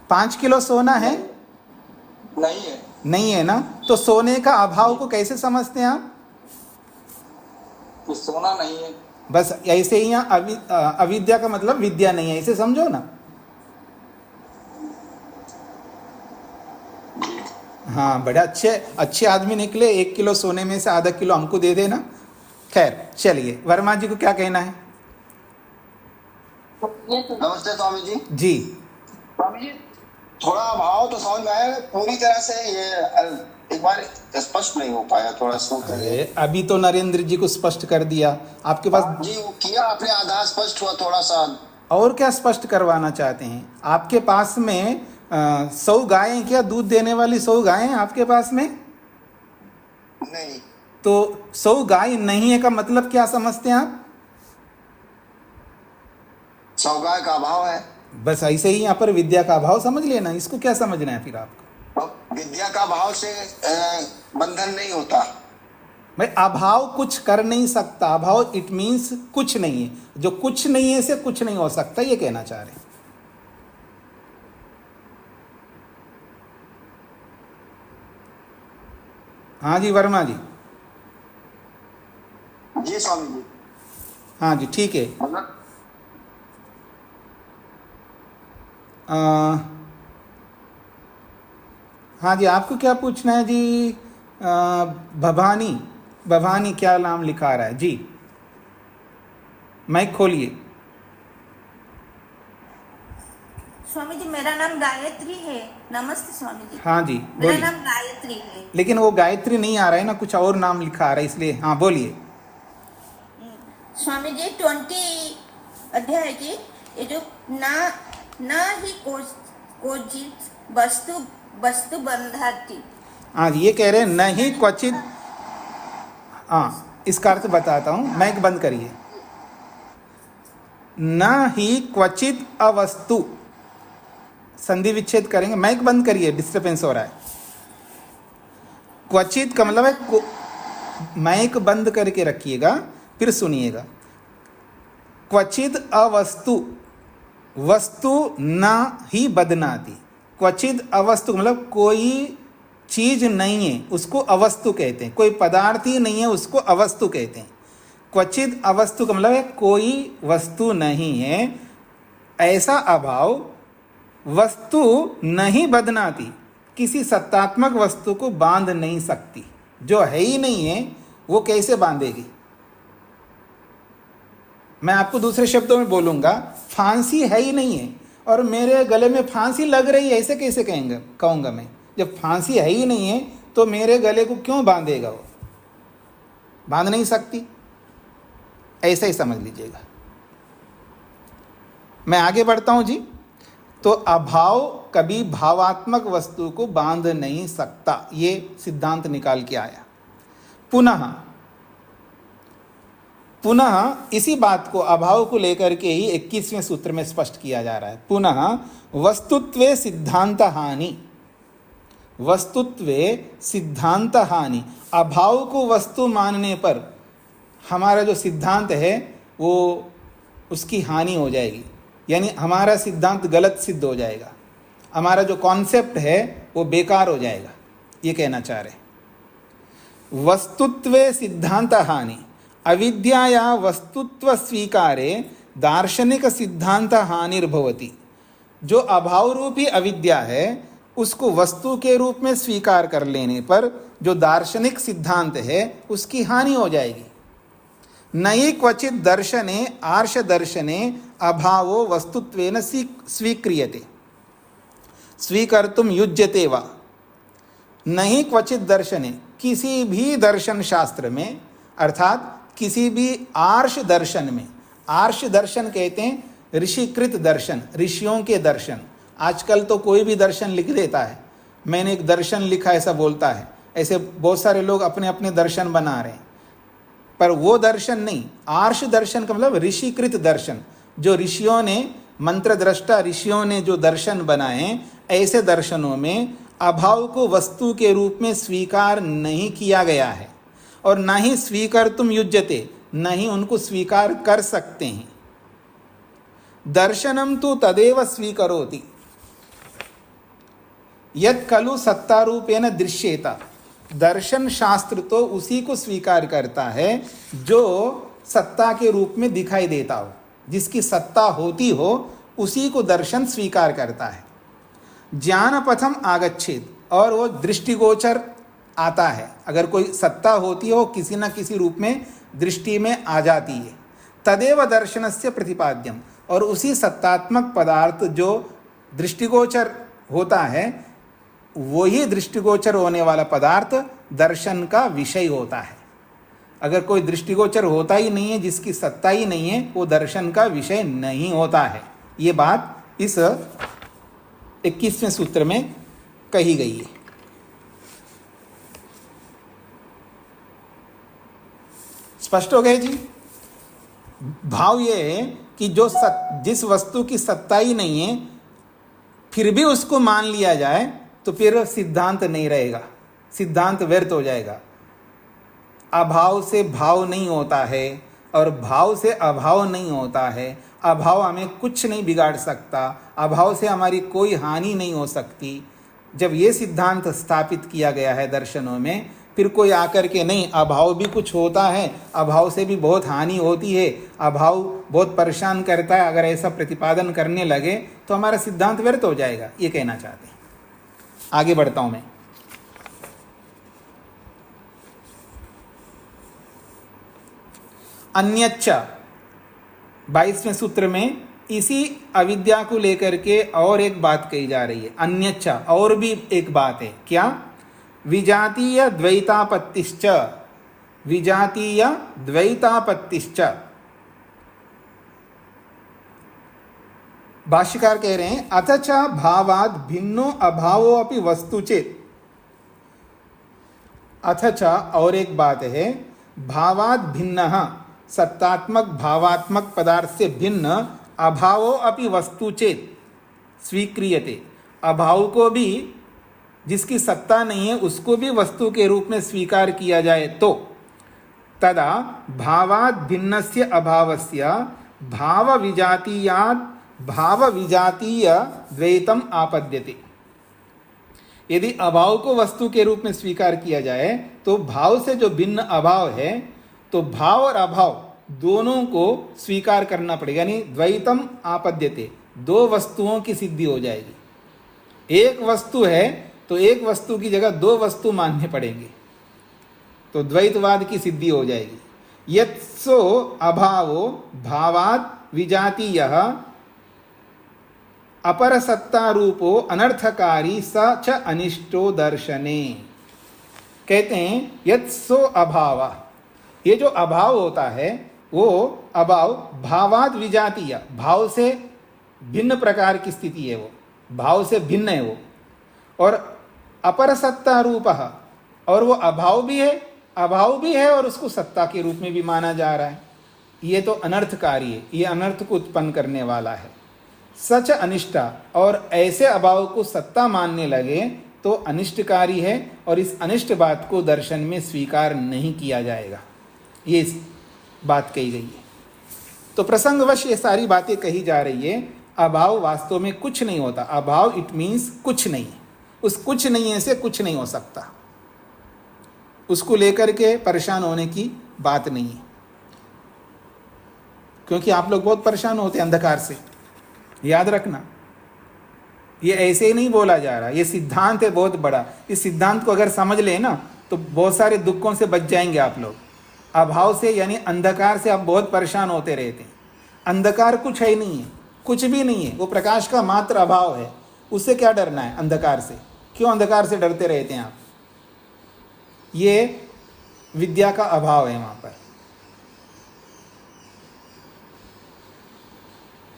5 किलो सोना है? नहीं है। नहीं है ना? तो सोने का अभाव को कैसे समझते हैं आप? कि सोना नहीं है। बस ऐसे ही यहाँ अविद्या का मतलब विद्या नहीं है, ऐसे समझो ना। हाँ, बड़े अच्छे आदमी निकले। 1 किलो सोने में से आधा किलो हमको दे देना। खैर चलिए, वर्मा जी को क्या कहना है? नमस्ते स्वामी जी। जी स्वामी जी, थोड़ा भाव तो समझ में आया, पूरी तरह से ये एक बार स्पष्ट नहीं हो पाया, थोड़ा सूत्र है। अरे अभी तो नरेंद्र जी को स्पष्ट कर दिया आपके पास। जी वो किया आपने, आधा स्पष्ट हुआ थोड़ा सा। और क्या स्पष्ट करवाना चाहते हैं? आपके पास में 100 गायें, क्या दूध देने वाली 100 गायें आपके पास में? नहीं। तो 100 गाय नहीं है का मतलब क्या समझते हैं आप? सौगाय का अभाव है। बस ऐसे ही यहाँ पर विद्या का अभाव समझ लेना। इसको क्या समझना है फिर आपको? विद्या का अभाव से बंधन नहीं होता। भाई अभाव कुछ कर नहीं सकता। अभाव इट मीन्स कुछ नहीं है। जो कुछ नहीं है से कुछ नहीं हो सकता, ये कहना चाह रहे हैं। हाँ जी वर्मा जी। जी स्वामी जी। हाँ जी ठीक है। मतलब हाँ जी, आपको क्या पूछना है जी? भवानी क्या नाम लिखा रहा है जी? माइक खोलिए। स्वामी जी, मेरा नाम गायत्री है। नमस्ते स्वामी जी। हाँ जी मेरा बोलिए। नाम गायत्री है। लेकिन वो गायत्री नहीं आ रहा है ना, कुछ और नाम लिखा आ रहा है, इसलिए हाँ बोलिए। स्वामी जी 20 अध्याय की ये जो ना ही कोचित वस्तु बंधाती। हाँ जी, ये कह रहे हैं नहीं क्वचित। हाँ, इसका अर्थ बताता हूँ, माइक बंद करिए। न ही क्वचित अवस्तु, संधि विच्छेद करेंगे। माइक बंद करिए, डिस्टर्बेंस हो रहा है। क्वचित का मतलब है माइक बंद करके रखिएगा, फिर सुनिएगा। क्वचित अवस्तु, वस्तु न ही बदनाती। क्वचित अवस्तु मतलब कोई चीज नहीं है, उसको अवस्तु कहते हैं। कोई पदार्थ ही नहीं है, उसको अवस्तु कहते हैं। क्वचित अवस्तु का मतलब है कोई वस्तु नहीं है। ऐसा अभाव वस्तु नहीं बदनाती, किसी सत्तात्मक वस्तु को बांध नहीं सकती। जो है ही नहीं है वो कैसे बांधेगी? मैं आपको दूसरे शब्दों में बोलूंगा, फांसी है ही नहीं है और मेरे गले में फांसी लग रही है, ऐसे कैसे कहूंगा मैं? जब फांसी है ही नहीं है तो मेरे गले को क्यों बांधेगा? वो बांध नहीं सकती। ऐसा ही समझ लीजिएगा। मैं आगे बढ़ता हूं जी। तो अभाव कभी भावात्मक वस्तु को बांध नहीं सकता, ये सिद्धांत निकाल के आया। पुनः इसी बात को अभाव को लेकर के ही 21वें सूत्र में स्पष्ट किया जा रहा है। पुनः वस्तुत्वे सिद्धांत हानि, वस्तुत्वे सिद्धांत हानि। अभाव को वस्तु मानने पर हमारा जो सिद्धांत है वो उसकी हानि हो जाएगी, यानी हमारा सिद्धांत गलत सिद्ध हो जाएगा। हमारा जो कॉन्सेप्ट है वो बेकार हो जाएगा, ये कहना चाह रहे। वस्तुत्वे सिद्धांत हानि, अविद्याया वस्तुत्व स्वीकारे दार्शनिक सिद्धांत हानिर्भवति। जो अभाव रूपी अविद्या है उसको वस्तु के रूप में स्वीकार कर लेने पर जो दार्शनिक सिद्धांत है उसकी हानि हो जाएगी। नई क्वचित दर्शने आर्ष दर्शने अभावो वस्तुत्वेन स्वीक्रियते स्वीकर्तुम युज्यते वा। नहीं क्वचित दर्शने, किसी भी दर्शन शास्त्र में, अर्थात किसी भी आर्ष दर्शन में। आर्ष दर्शन कहते हैं ऋषिकृत दर्शन, ऋषियों के दर्शन। आजकल तो कोई भी दर्शन लिख देता है, मैंने एक दर्शन लिखा ऐसा बोलता है। ऐसे बहुत सारे लोग अपने अपने दर्शन बना रहे हैं, पर वो दर्शन नहीं। आर्ष दर्शन का मतलब ऋषिकृत दर्शन, जो ऋषियों ने, मंत्र दृष्टा ऋषियों ने जो दर्शन बनाए, ऐसे दर्शनों में अभाव को वस्तु के रूप में स्वीकार नहीं किया गया है, और ना ही स्वीकर्तुम युज्यते, न ही उनको स्वीकार कर सकते हैं। दर्शनम तो तदेव स्वीकरोति यत् खलु सत्तारूपेण दृश्येता। दर्शन शास्त्र तो उसी को स्वीकार करता है जो सत्ता के रूप में दिखाई देता हो, जिसकी सत्ता होती हो उसी को दर्शन स्वीकार करता है। ज्ञान पथम आगच्छेत, और वो दृष्टिगोचर आता है। अगर कोई सत्ता होती हो किसी न किसी रूप में दृष्टि में आ जाती है। तदेव दर्शनस्य प्रतिपाद्यम, और उसी सत्तात्मक पदार्थ जो दृष्टिगोचर होता है, वही दृष्टिगोचर होने वाला पदार्थ दर्शन का विषय होता है। अगर कोई दृष्टिगोचर होता ही नहीं है, जिसकी सत्ता ही नहीं है, वो दर्शन का विषय नहीं होता है। ये बात इस 21वें सूत्र में कही गई है। स्पष्ट हो गए जी? भाव ये है कि जिस वस्तु की सत्ता ही नहीं है फिर भी उसको मान लिया जाए तो फिर सिद्धांत नहीं रहेगा, सिद्धांत व्यर्थ हो जाएगा। अभाव से भाव नहीं होता है और भाव से अभाव नहीं होता है। अभाव हमें कुछ नहीं बिगाड़ सकता, अभाव से हमारी कोई हानि नहीं हो सकती। जब ये सिद्धांत स्थापित किया गया है दर्शनों में, फिर कोई आकर के नहीं अभाव भी कुछ होता है, अभाव से भी बहुत हानि होती है, अभाव बहुत परेशान करता है, अगर ऐसा प्रतिपादन करने लगे तो हमारा सिद्धांत व्यर्थ हो जाएगा, ये कहना चाहते हैं। आगे बढ़ता हूं मैं। अन्यच्च 22वें सूत्र में इसी अविद्या को लेकर के और एक बात कही जा रही है। अन्यच्च, और भी एक बात है। क्या? विजातीय द्वैतापत्तिश्च, विजातीय द्वैतापत्तिश्च। भाष्यकार कह रहे हैं अथ च भावाद भिन्नो अभावो अपि वस्तु चेत। अथ च, और एक बात है, भावाद भिन्नः, सत्तात्मक भावात्मक पदार्थ से भिन्न अभावो अपि वस्तु चेत स्वीक्रियते। अभाव को भी, जिसकी सत्ता नहीं है, उसको भी वस्तु के रूप में स्वीकार किया जाए तो तदा भावाद भिन्नस्य अभावस्य भाव विजातीयाद भाव विजातीय द्वैतम आपद्यते। यदि अभाव को वस्तु के रूप में स्वीकार किया जाए तो भाव से जो भिन्न अभाव है, तो भाव और अभाव दोनों को स्वीकार करना पड़ेगा, यानी द्वैतम आपद्यते, दो वस्तुओं की सिद्धि हो जाएगी। एक वस्तु है तो एक वस्तु की जगह दो वस्तु मानने पड़ेंगे, तो द्वैतवाद की सिद्धि हो जाएगी। यत्सो अभावो भावाद विजातीयः अपर सत्ता रूपो अनर्थकारी स च अनिष्टो दर्शने। कहते हैं यत्सो अभाव, ये जो अभाव होता है वो अभाव भावाद विजातीय, भाव से भिन्न प्रकार की स्थिति है, वो भाव से भिन्न है वो। और अपर सत्ता रूप, और वो अभाव भी है और उसको सत्ता के रूप में भी माना जा रहा है। ये तो अनर्थकारी है, ये अनर्थ को उत्पन्न करने वाला है। सच अनिष्टा, और ऐसे अभाव को सत्ता मानने लगे तो अनिष्टकारी है, और इस अनिष्ट बात को दर्शन में स्वीकार नहीं किया जाएगा। ये इस बात कही गई है। तो प्रसंगवश ये सारी बातें कही जा रही है। अभाव वास्तव में कुछ नहीं होता। अभाव इट मीन्स कुछ नहीं। उस कुछ नहीं है से कुछ नहीं हो सकता, उसको लेकर के परेशान होने की बात नहीं है। क्योंकि आप लोग बहुत परेशान होते हैं अंधकार से, याद रखना। ये ऐसे ही नहीं बोला जा रहा, ये सिद्धांत है बहुत बड़ा। इस सिद्धांत को अगर समझ ले ना तो बहुत सारे दुखों से बच जाएंगे आप लोग। अभाव से यानी अंधकार से आप बहुत परेशान होते रहते हैं। अंधकार कुछ है ही नहीं है, कुछ भी नहीं है, वो प्रकाश का मात्र अभाव है। उससे क्या डरना है अंधकार से? क्यों अंधकार से डरते रहते हैं आप? ये विद्या का अभाव है वहां पर।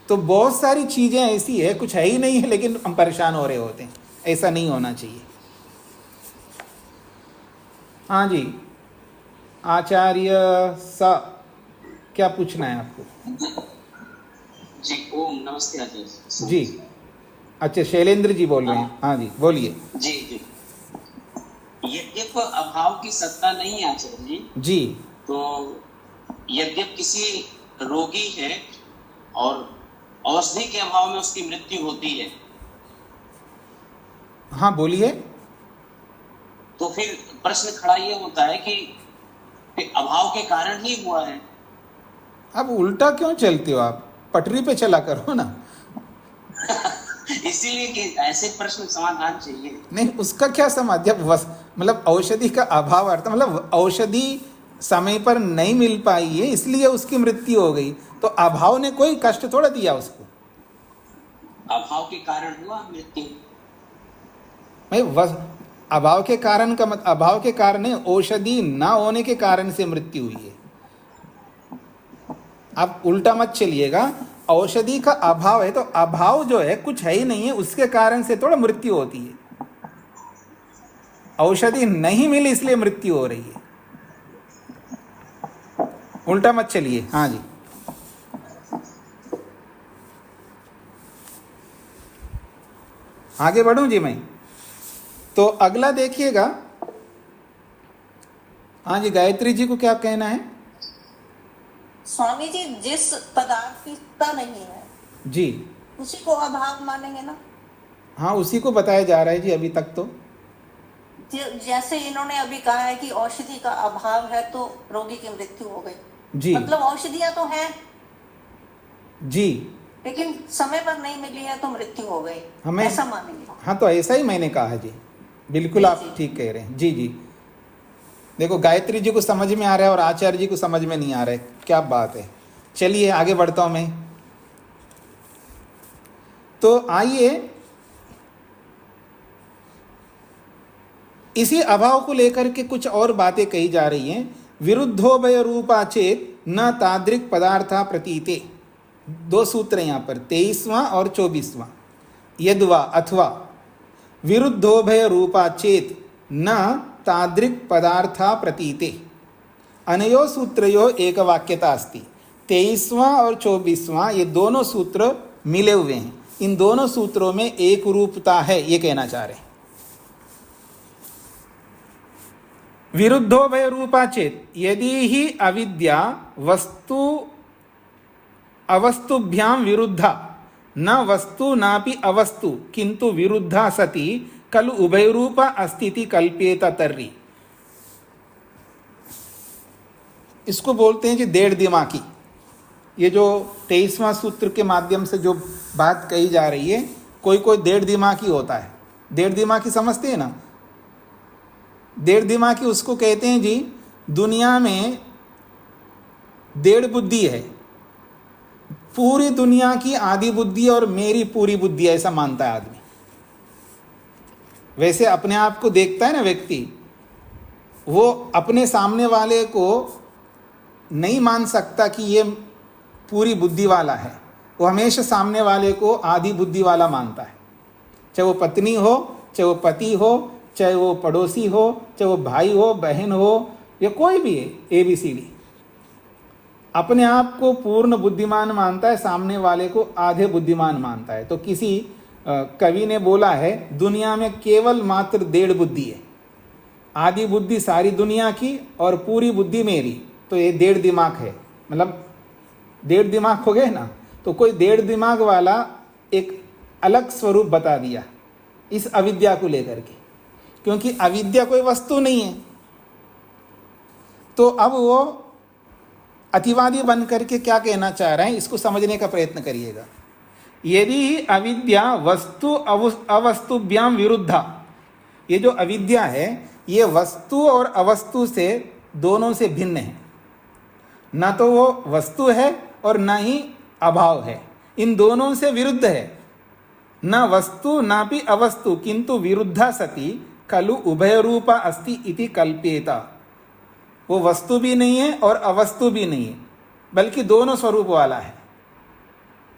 तो बहुत सारी चीजें ऐसी है, कुछ है ही नहीं है, लेकिन हम परेशान हो रहे होते हैं। ऐसा नहीं होना चाहिए। हाँ जी, आचार्य सा, क्या पूछना है आपको? जी ओम नमस्ते आचार्य जी, अच्छा शैलेंद्र जी बोल रहे हैं। हाँ जी बोलिए। जी जी। यद्यप अभाव की सत्ता नहीं है आचार्य जी, जी तो यद्यप किसी रोगी है और औषधि के अभाव में उसकी मृत्यु होती है, हाँ बोलिए। तो फिर प्रश्न खड़ा ये होता है कि अभाव के कारण ही हुआ है। अब उल्टा क्यों चलते हो आप, पटरी पे चला करो ना। इसीलिए कि ऐसे प्रश्न समाधान चाहिए। नहीं, उसका क्या समाधान, जब मतलब औषधि का अभाव अर्थ मतलब औषधि समय पर नहीं मिल पाई है इसलिए उसकी मृत्यु हो गई, तो अभाव ने कोई कष्ट थोड़ा दिया उसको। अभाव के कारण हुआ मृत्यु। भाई अभाव के कारण का मत, अभाव के कारण नहीं, औषधि ना होने के कारण से मृत्यु हुई है। आप उल्टा मत चलिएगा, औषधि का अभाव है तो अभाव जो है कुछ है ही नहीं है, उसके कारण से थोड़ा मृत्यु होती है। औषधि नहीं मिली इसलिए मृत्यु हो रही है, उल्टा मत चलिए। हाँ जी, आगे बढ़ूं जी मैं, तो अगला देखिएगा। हाँ जी, गायत्री जी को क्या कहना है? स्वामी जी, जिस पदार्थ की सत्ता नहीं है जी, उसी को अभाव मानेंगे ना? हाँ उसी को बताया जा रहा है जी अभी तक। तो जैसे इन्होंने अभी कहा है कि औषधि का अभाव है तो रोगी की मृत्यु हो गई, जी मतलब औषधियां तो हैं जी, लेकिन समय पर नहीं मिली है तो मृत्यु हो गई, हमें ऐसा मानेंगे? हाँ तो ऐसा ही मैंने कहा जी, बिल्कुल आप ठीक कह रहे हैं। जी जी, देखो गायत्री जी को समझ में आ रहा है और आचार्य जी को समझ में नहीं आ रहा है, क्या बात है। चलिए आगे बढ़ता हूं मैं। तो आइए इसी अभाव को लेकर के कुछ और बातें कही जा रही हैं। विरुद्धोभय रूपा चेत न तादृक पदार्था प्रतीते, दो सूत्र यहां पर, 23वां और 24वां। यद्वा अथवा विरुद्धोभय रूपा चेत न तादृक पदार्था प्रतीते, अनयो सूत्रयो एक वाक्यता अस्ति। 23वां और 24वां ये दोनों सूत्र मिले हुए हैं, इन दोनों सूत्रों में एक रूपता है, ये कहना चाह रहे हैं। विरुद्धोभय रूपा चेत, यदि ही अविद्या वस्तु अवस्तुभ्याम विरुद्धा न वस्तु नापि अवस्तु किंतु विरुद्धा सती खलु उभयरूपा अस्तिति कल्प्येत तर्हि। इसको बोलते हैं जी डेढ़ दिमागी। ये जो 23वां सूत्र के माध्यम से जो बात कही जा रही है, कोई कोई डेढ़ दिमागी होता है। डेढ़ दिमागी समझते हैं ना? डेढ़ दिमागी उसको कहते हैं जी, दुनिया में डेढ़ बुद्धि है, पूरी दुनिया की आधी बुद्धि और मेरी पूरी बुद्धि, ऐसा मानता है आदमी। वैसे अपने आप को देखता है ना व्यक्ति, वो अपने सामने वाले को नहीं मान सकता कि ये पूरी बुद्धि वाला है, वो हमेशा सामने वाले को आधी बुद्धि वाला मानता है। चाहे वो पत्नी हो, चाहे वो पति हो, चाहे वो पड़ोसी हो, चाहे वो भाई हो, बहन हो, या कोई भी है, ABCD। अपने आप को पूर्ण बुद्धिमान मानता है, सामने वाले को आधे बुद्धिमान मानता है। तो किसी कवि ने बोला है, दुनिया में केवल मात्र डेढ़ बुद्धि है, आधी बुद्धि सारी दुनिया की और पूरी बुद्धि मेरी, तो ये डेढ़ दिमाग है। मतलब डेढ़ दिमाग हो गए ना, तो कोई डेढ़ दिमाग वाला एक अलग स्वरूप बता दिया इस अविद्या को लेकर के, क्योंकि अविद्या कोई वस्तु नहीं है। तो अब वो अतिवादी बन करके क्या कहना चाह रहे हैं, इसको समझने का प्रयत्न करिएगा। यदि अविद्या वस्तु अवस्तुभ्याम विरुद्धा, ये जो अविद्या है ये वस्तु और अवस्तु से दोनों से भिन्न है, ना तो वो वस्तु है और ना ही अभाव है, इन दोनों से विरुद्ध है। न वस्तु नापि अवस्तु किंतु विरुद्धा सती खलु उभय रूपा अस्ति इति कल्प्येत। वो वस्तु भी नहीं है और अवस्तु भी नहीं है, बल्कि दोनों स्वरूप वाला है।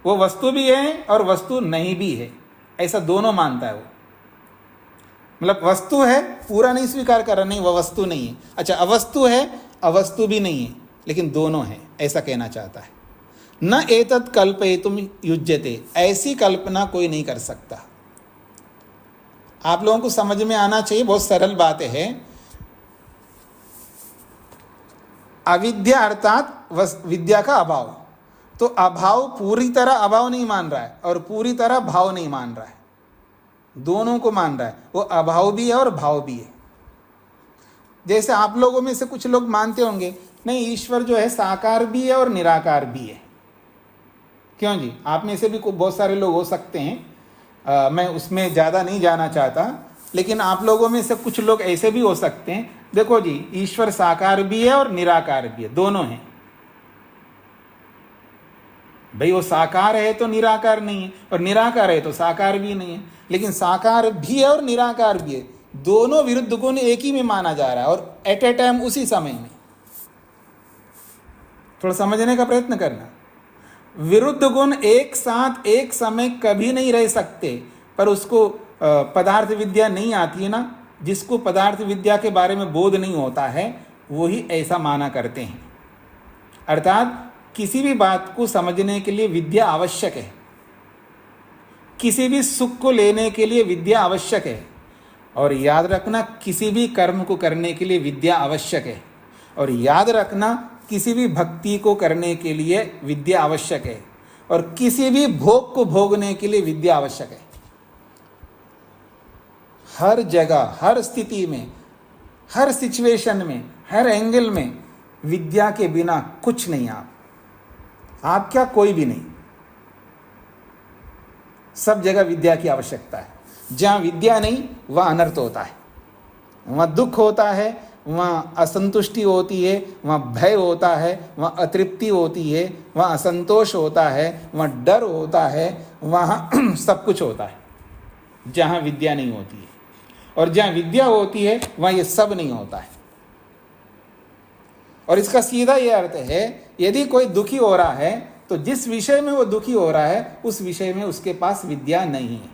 वो वस्तु भी है और वस्तु नहीं भी है, ऐसा दोनों मानता है वो। मतलब वस्तु है पूरा नहीं स्वीकार कर रहा, नहीं वह वस्तु नहीं है। अच्छा, अवस्तु है, अवस्तु भी नहीं है, लेकिन दोनों है, ऐसा कहना चाहता है। न एतत् कल्पयितुम युज्यते, ऐसी कल्पना कोई नहीं कर सकता। आप लोगों को समझ में आना चाहिए, बहुत सरल बातें है। अविद्या अर्थात विद्या का अभाव, तो अभाव पूरी तरह अभाव नहीं मान रहा है और पूरी तरह भाव नहीं मान रहा है, दोनों को मान रहा है। वो अभाव भी है और भाव भी है। जैसे आप लोगों में से कुछ लोग मानते होंगे, नहीं ईश्वर जो है साकार भी है और निराकार भी है। क्यों जी? आप में से भी बहुत सारे लोग हो सकते हैं, मैं उसमें ज़्यादा नहीं जाना चाहता, लेकिन आप लोगों में से कुछ लोग ऐसे भी हो सकते हैं। देखो जी, ईश्वर साकार भी है और निराकार भी है, दोनों हैं। भाई वो साकार है तो निराकार नहीं है, और निराकार है तो साकार भी नहीं है। लेकिन साकार भी है और निराकार भी है, दोनों विरुद्ध गुण एक ही में माना जा रहा है, और एट ए टाइम, उसी समय में। थोड़ा समझने का प्रयत्न करना। विरुद्ध गुण एक साथ एक समय कभी नहीं रह सकते, पर उसको पदार्थ विद्या नहीं आती है ना, जिसको पदार्थ विद्या के बारे में बोध नहीं होता है, वही ऐसा माना करते हैं। अर्थात किसी भी बात को समझने के लिए विद्या आवश्यक है, किसी भी सुख को लेने के लिए विद्या आवश्यक है, और याद रखना किसी भी कर्म को करने के लिए विद्या आवश्यक है, और याद रखना किसी भी भक्ति को करने के लिए विद्या आवश्यक है, और किसी भी भोग को भोगने के लिए विद्या आवश्यक है। हर जगह, हर स्थिति में, हर सिचुएशन में, हर एंगल में विद्या के बिना कुछ नहीं। आप क्या, कोई भी नहीं। सब जगह विद्या की आवश्यकता है। जहां विद्या नहीं वहां अनर्थ होता है, वहां दुख होता है, वहां असंतुष्टि होती है, वहां भय होता है, वहां अतृप्ति होती है, वहां असंतोष होता है, वहां डर होता है, वहां सब कुछ होता है जहां विद्या नहीं होती है। और जहां विद्या होती है वहां ये सब नहीं होता है। और इसका सीधा ये अर्थ है, यदि कोई दुखी हो रहा है तो जिस विषय में वो दुखी हो रहा है उस विषय में उसके पास विद्या नहीं है।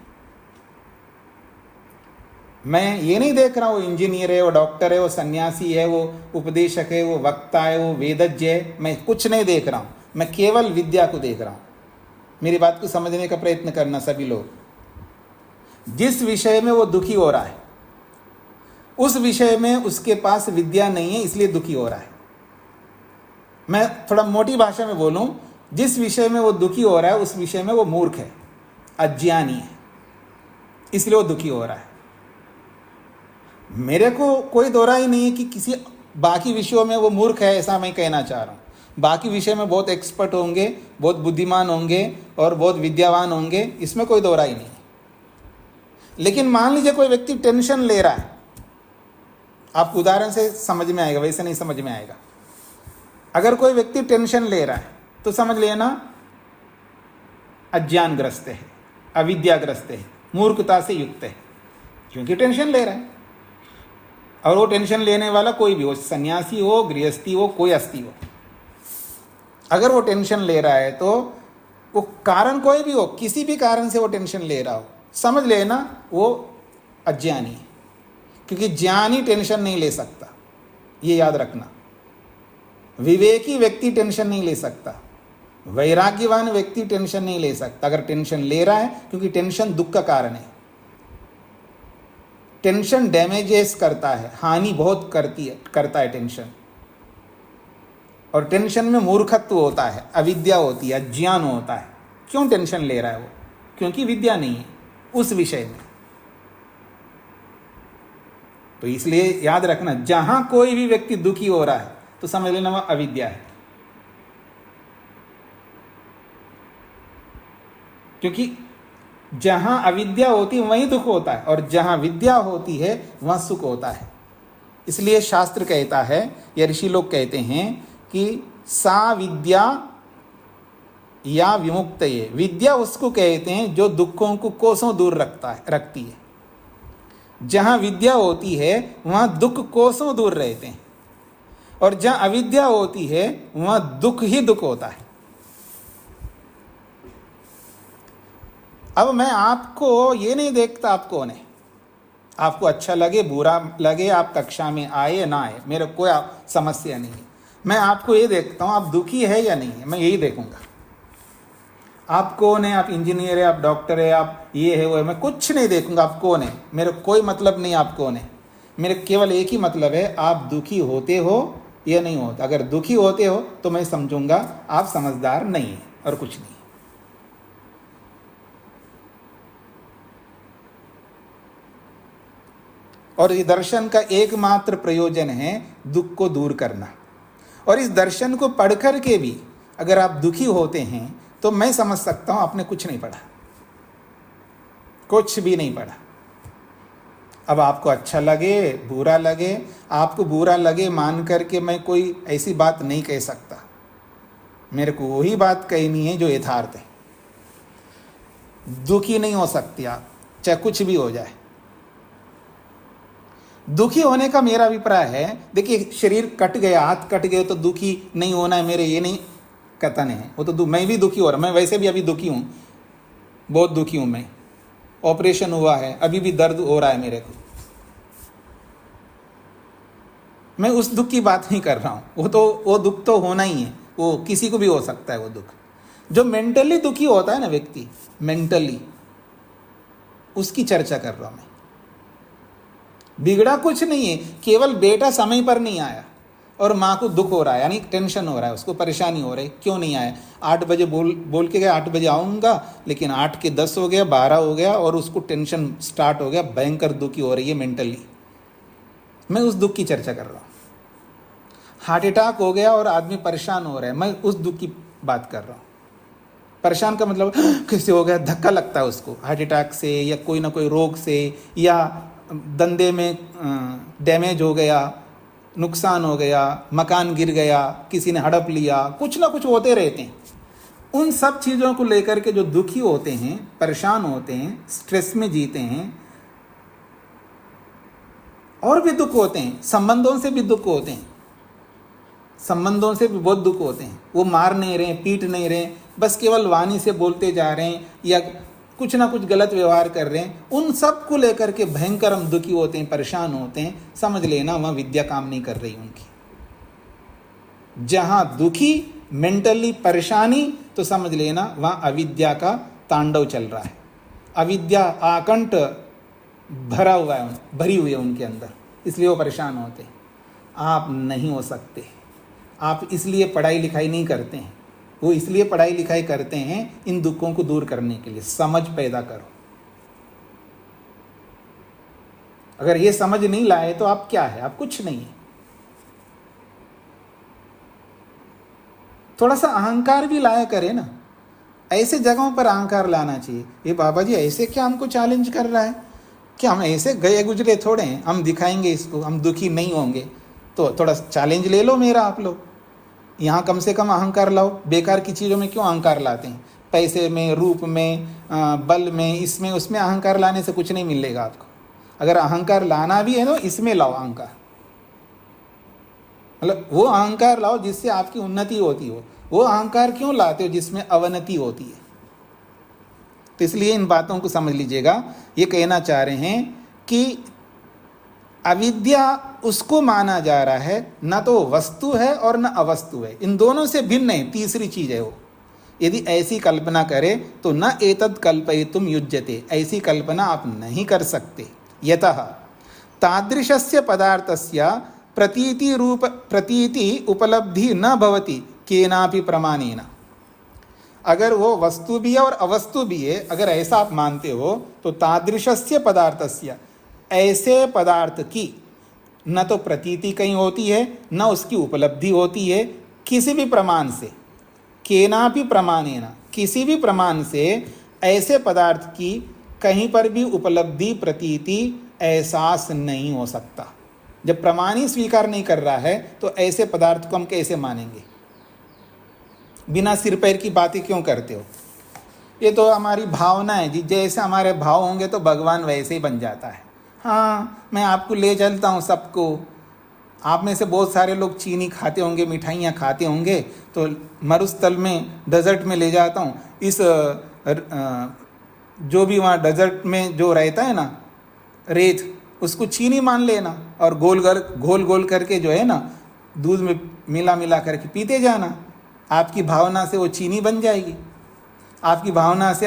मैं ये नहीं देख रहा हूँ वो इंजीनियर है, वो डॉक्टर है, वो सन्यासी है, वो उपदेशक है, वो वक्ता है, वो वेदज्ञ है, मैं कुछ नहीं देख रहा हूँ, मैं केवल विद्या को देख रहा हूँ। मेरी बात को समझने का प्रयत्न करना सभी लोग। जिस विषय में वो दुखी हो रहा है उस विषय में उसके पास विद्या नहीं है, इसलिए दुखी हो रहा है। मैं थोड़ा मोटी भाषा में बोलूं, जिस विषय में वो दुखी हो रहा है उस विषय में वो मूर्ख है, अज्ञानी है, इसलिए वो दुखी हो रहा है। मेरे को कोई दोहरा ही नहीं है कि किसी बाकी विषयों में वो मूर्ख है, ऐसा मैं कहना चाह रहा हूँ। बाकी विषय में बहुत एक्सपर्ट होंगे, बहुत बुद्धिमान होंगे और बहुत विद्यावान होंगे, इसमें कोई दोहरा ही नहीं है। लेकिन मान लीजिए कोई व्यक्ति टेंशन ले रहा है, आपको उदाहरण से समझ में आएगा, वैसे नहीं समझ में आएगा। अगर कोई व्यक्ति टेंशन ले रहा है तो समझ लेना अज्ञानग्रस्त है, अविद्याग्रस्त है, मूर्खता से युक्त है, क्योंकि टेंशन ले रहा है। और वो टेंशन लेने वाला कोई भी हो, सन्यासी हो, गृहस्थी हो, कोई अस्थि हो, अगर वो टेंशन ले रहा है तो वो कारण कोई भी हो, किसी भी कारण से वो टेंशन ले रहा हो, समझ लेना वो अज्ञानी है, क्योंकि ज्ञानी टेंशन नहीं ले सकता, ये याद रखना। विवेकी व्यक्ति टेंशन नहीं ले सकता, वैराग्यवान व्यक्ति टेंशन नहीं ले सकता। अगर टेंशन ले रहा है, क्योंकि टेंशन दुख का कारण है, टेंशन डैमेजेस करता है, हानि बहुत करता है टेंशन। और टेंशन में मूर्खत्व होता है, अविद्या होती है, अज्ञान होता है। क्यों टेंशन ले रहा है वो? क्योंकि विद्या नहीं है उस विषय में। तो इसलिए याद रखना, जहां कोई भी व्यक्ति दुखी हो रहा है तो समझ लेना वह अविद्या है, क्योंकि जहां अविद्या होती है वहीं दुख होता है, और जहां विद्या होती है वहां सुख होता है। इसलिए शास्त्र कहता है, या ऋषि लोग कहते हैं कि सा विद्या या विमुक्तये, विद्या उसको कहते हैं जो दुखों को कोसों दूर रखती है। जहां विद्या होती है वहां दुख कोसों दूर रहते हैं, और जहां अविद्या होती है वहां दुख ही दुख होता है। अब मैं आपको ये नहीं देखता आप कौन है, आपको अच्छा लगे बुरा लगे, आप कक्षा में आए या ना आए, मेरे कोई समस्या नहीं है। मैं आपको ये देखता हूँ आप दुखी है या नहीं है, मैं यही देखूंगा। आप कौन है, आप इंजीनियर है, आप डॉक्टर है, आप ये है वो है, मैं कुछ नहीं देखूंगा आप कौन है, मेरे कोई मतलब नहीं आप कौन है। मेरे केवल एक ही मतलब है आप दुखी होते हो या नहीं होते। अगर दुखी होते हो तो मैं समझूंगा आप समझदार नहीं है और कुछ नहीं। और इस दर्शन का एकमात्र प्रयोजन है दुख को दूर करना। और इस दर्शन को पढ़कर के भी अगर आप दुखी होते हैं तो मैं समझ सकता हूं आपने कुछ नहीं पढ़ा, कुछ भी नहीं पढ़ा। अब आपको अच्छा लगे बुरा लगे, आपको बुरा लगे मान करके मैं कोई ऐसी बात नहीं कह सकता। मेरे को वही बात कहनी है जो यथार्थ है। दुखी नहीं हो सकती आप, चाहे कुछ भी हो जाए। दुखी होने का मेरा अभिप्राय है, देखिए शरीर कट गया, हाथ कट गए तो दुखी नहीं होना है, मेरे ये नहीं कथन है। वो तो मैं भी दुखी हो रहा, मैं वैसे भी अभी दुखी हूँ, बहुत दुखी हूँ मैं। ऑपरेशन हुआ है, अभी भी दर्द हो रहा है मेरे को। मैं उस दुख की बात नहीं कर रहा हूँ, वो दुख तो होना ही है, वो किसी को भी हो सकता है वो दुख। जो मेंटली दुखी होता है ना व्यक्ति, मेंटली, उसकी चर्चा कर रहा हूँ मैं। बिगड़ा कुछ नहीं है, केवल बेटा समय पर नहीं आया और माँ को दुख हो रहा है, यानी टेंशन हो रहा है, उसको परेशानी हो रही है, क्यों नहीं आया। 8 बजे बोल के गया 8 बजे आऊँगा, लेकिन 8 के 10 हो गया, 12 हो गया और उसको टेंशन स्टार्ट हो गया, भयंकर दुखी हो रही है मेंटली। मैं उस दुख की चर्चा कर रहा हूँ। हार्ट अटैक हो गया और आदमी परेशान हो रहा है, मैं उस दुख की बात कर रहा हूँ। परेशान का मतलब कैसे हो गया, धक्का लगता है उसको हार्ट अटैक से या कोई ना कोई रोग से, या धंधे में डैमेज हो गया, नुकसान हो गया, मकान गिर गया, किसी ने हड़प लिया, कुछ ना कुछ होते रहते हैं। उन सब चीज़ों को लेकर के जो दुखी होते हैं, परेशान होते हैं, स्ट्रेस में जीते हैं, और भी दुख होते हैं, संबंधों से भी दुख होते हैं, संबंधों से भी बहुत दुख होते हैं। वो मार नहीं रहे, पीट नहीं रहे, बस केवल वाणी से बोलते जा रहे हैं या कुछ ना कुछ गलत व्यवहार कर रहे हैं। उन सब को लेकर के भयंकर हम दुखी होते हैं, परेशान होते हैं। समझ लेना वहाँ विद्या काम नहीं कर रही उनकी। जहाँ दुखी, मेंटली परेशानी, तो समझ लेना वहाँ अविद्या का तांडव चल रहा है। अविद्या आकंठ भरा हुआ है, भरी हुई है उनके अंदर, इसलिए वो परेशान होते हैं। आप नहीं हो सकते। आप इसलिए पढ़ाई लिखाई नहीं करते हैं, वो इसलिए पढ़ाई लिखाई करते हैं इन दुखों को दूर करने के लिए। समझ पैदा करो। अगर ये समझ नहीं लाए तो आप क्या है, आप कुछ नहीं है। थोड़ा सा अहंकार भी लाया करे ना, ऐसे जगहों पर अहंकार लाना चाहिए। ये बाबा जी ऐसे क्या हमको चैलेंज कर रहा है, क्या हम ऐसे गए गुजरे थोड़े हैं, हम दिखाएंगे इसको, हम दुखी नहीं होंगे, तो थोड़ा चैलेंज ले लो मेरा आप लोग। यहाँ कम से कम अहंकार लाओ। बेकार की चीज़ों में क्यों अहंकार लाते हैं? पैसे में, रूप में, बल में, इसमें उसमें अहंकार लाने से कुछ नहीं मिलेगा आपको। अगर अहंकार लाना भी है तो इसमें लाओ अहंकार, मतलब वो अहंकार लाओ जिससे आपकी उन्नति होती हो। वो अहंकार क्यों लाते हो जिसमें अवनति होती है? तो इसलिए इन बातों को समझ लीजिएगा। ये कहना चाह रहे हैं कि अविद्या उसको माना जा रहा है, न तो वस्तु है और न अवस्तु है, इन दोनों से भिन्न है, तीसरी चीज है वो। यदि ऐसी कल्पना करे तो न एतद् कल्पयितुं युज्यते, ऐसी कल्पना आप नहीं कर सकते। यतः तादृशस्य पदार्थस्य प्रतीति उपलब्धि न भवति केनापि प्रमाणेन। अगर वो वस्तु भी है और अवस्तु भी है, अगर ऐसा आप मानते हो, तो तादृशस्य पदार्थस्य, ऐसे पदार्थ की न तो प्रतीति कहीं होती है, न उसकी उपलब्धि होती है किसी भी प्रमाण से। केनापि प्रमाणेन, किसी भी प्रमाण से ऐसे पदार्थ की कहीं पर भी उपलब्धि, प्रतीति, एहसास नहीं हो सकता। जब प्रमाण ही स्वीकार नहीं कर रहा है तो ऐसे पदार्थ को हम कैसे मानेंगे? बिना सिर पैर की बातें क्यों करते हो? ये तो हमारी भावना है जी, जैसे हमारे भाव होंगे तो भगवान वैसे ही बन जाता है। हाँ, मैं आपको ले चलता हूँ सबको। आप में से बहुत सारे लोग चीनी खाते होंगे, मिठाइयाँ खाते होंगे, तो मरुस्थल में, डेजर्ट में ले जाता हूँ। इस जो भी वहाँ डेजर्ट में जो रहता है ना, रेत, उसको चीनी मान लेना और घोल गोल करके जो है ना दूध में मिला मिला करके पीते जाना। आपकी भावना से वो चीनी बन जाएगी। आपकी भावना से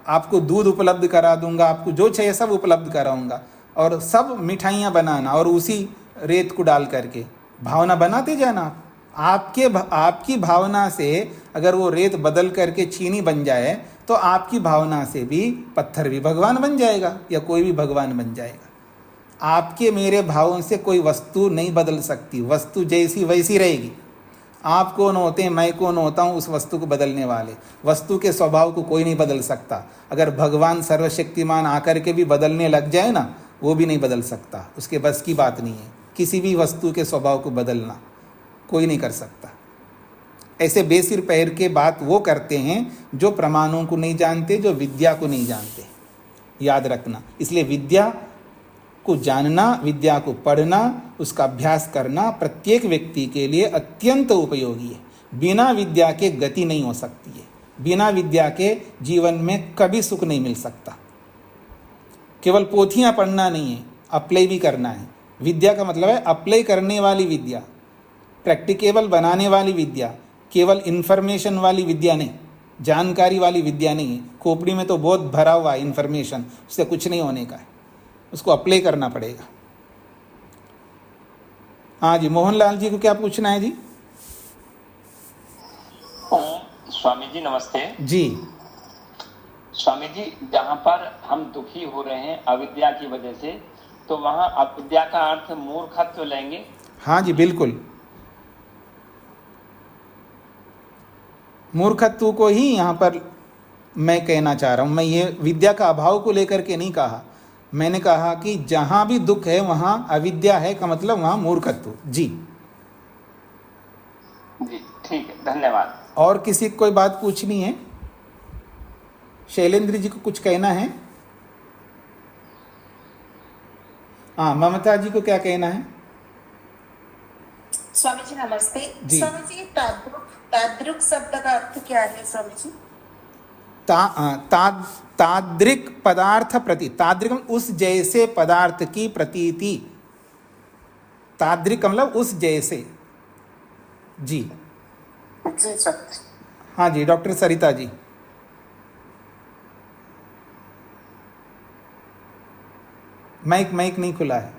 आपको दूध उपलब्ध करा दूंगा, आपको जो चाहिए सब उपलब्ध कराऊंगा, और सब मिठाइयाँ बनाना और उसी रेत को डाल करके भावना बनाते जाना। आपकी भावना से अगर वो रेत बदल करके चीनी बन जाए तो आपकी भावना से भी पत्थर भी भगवान बन जाएगा या कोई भी भगवान बन जाएगा। आपके मेरे भावों से कोई वस्तु नहीं बदल सकती, वस्तु जैसी वैसी रहेगी। आप कौन होते हैं, मैं कौन होता हूँ उस वस्तु को बदलने वाले। वस्तु के स्वभाव को कोई नहीं बदल सकता। अगर भगवान सर्वशक्तिमान आकर के भी बदलने लग जाए ना, वो भी नहीं बदल सकता, उसके बस की बात नहीं है। किसी भी वस्तु के स्वभाव को बदलना कोई नहीं कर सकता। ऐसे बेसिर पैर के बात वो करते हैं जो प्रमाणों को नहीं जानते, जो विद्या को नहीं जानते, याद रखना। इसलिए विद्या को जानना, विद्या को पढ़ना, उसका अभ्यास करना प्रत्येक व्यक्ति के लिए अत्यंत उपयोगी है। बिना विद्या के गति नहीं हो सकती है। बिना विद्या के जीवन में कभी सुख नहीं मिल सकता। केवल पोथियाँ पढ़ना नहीं है, अप्लाई भी करना है। विद्या का मतलब है अप्लाई करने वाली विद्या, प्रैक्टिकेबल बनाने वाली विद्या, केवल इन्फॉर्मेशन वाली विद्या नहीं, जानकारी वाली विद्या नहीं है। खोपड़ी में तो बहुत भरा हुआ है इन्फॉर्मेशन, उससे कुछ नहीं होने का है, उसको अप्लाई करना पड़ेगा। हाँ जी, मोहनलाल जी को क्या पूछना है जी? स्वामी जी नमस्ते जी। स्वामी जी, जहाँ पर हम दुखी हो रहे हैं अविद्या की वजह से, तो वहाँ अविद्या का अर्थ मूर्खत्व लेंगे? हाँ जी बिल्कुल, मूर्खत्व को ही यहाँ पर मैं कहना चाह रहा हूँ। मैं ये विद्या का अभाव को लेकर के नहीं कहा, मैंने कहा कि जहाँ भी दुख है वहाँ अविद्या है का मतलब वहाँ मूर्खत्व। जी जी ठीक है, धन्यवाद। और किसी को कोई बात पूछनी है? शैलेंद्र जी को कुछ कहना है? हाँ, ममता जी को क्या कहना है? स्वामी जी नमस्ते। जी। स्वामी जी, तादृक शब्द का अर्थ क्या है स्वामी जी? तादृक पदार्थ प्रति, तादृक उस जैसे पदार्थ की प्रतीति, तादृक मतलब उस जैसे। जी जी सर। हाँ जी, डॉक्टर सरिता जी। माइक नहीं खुला है,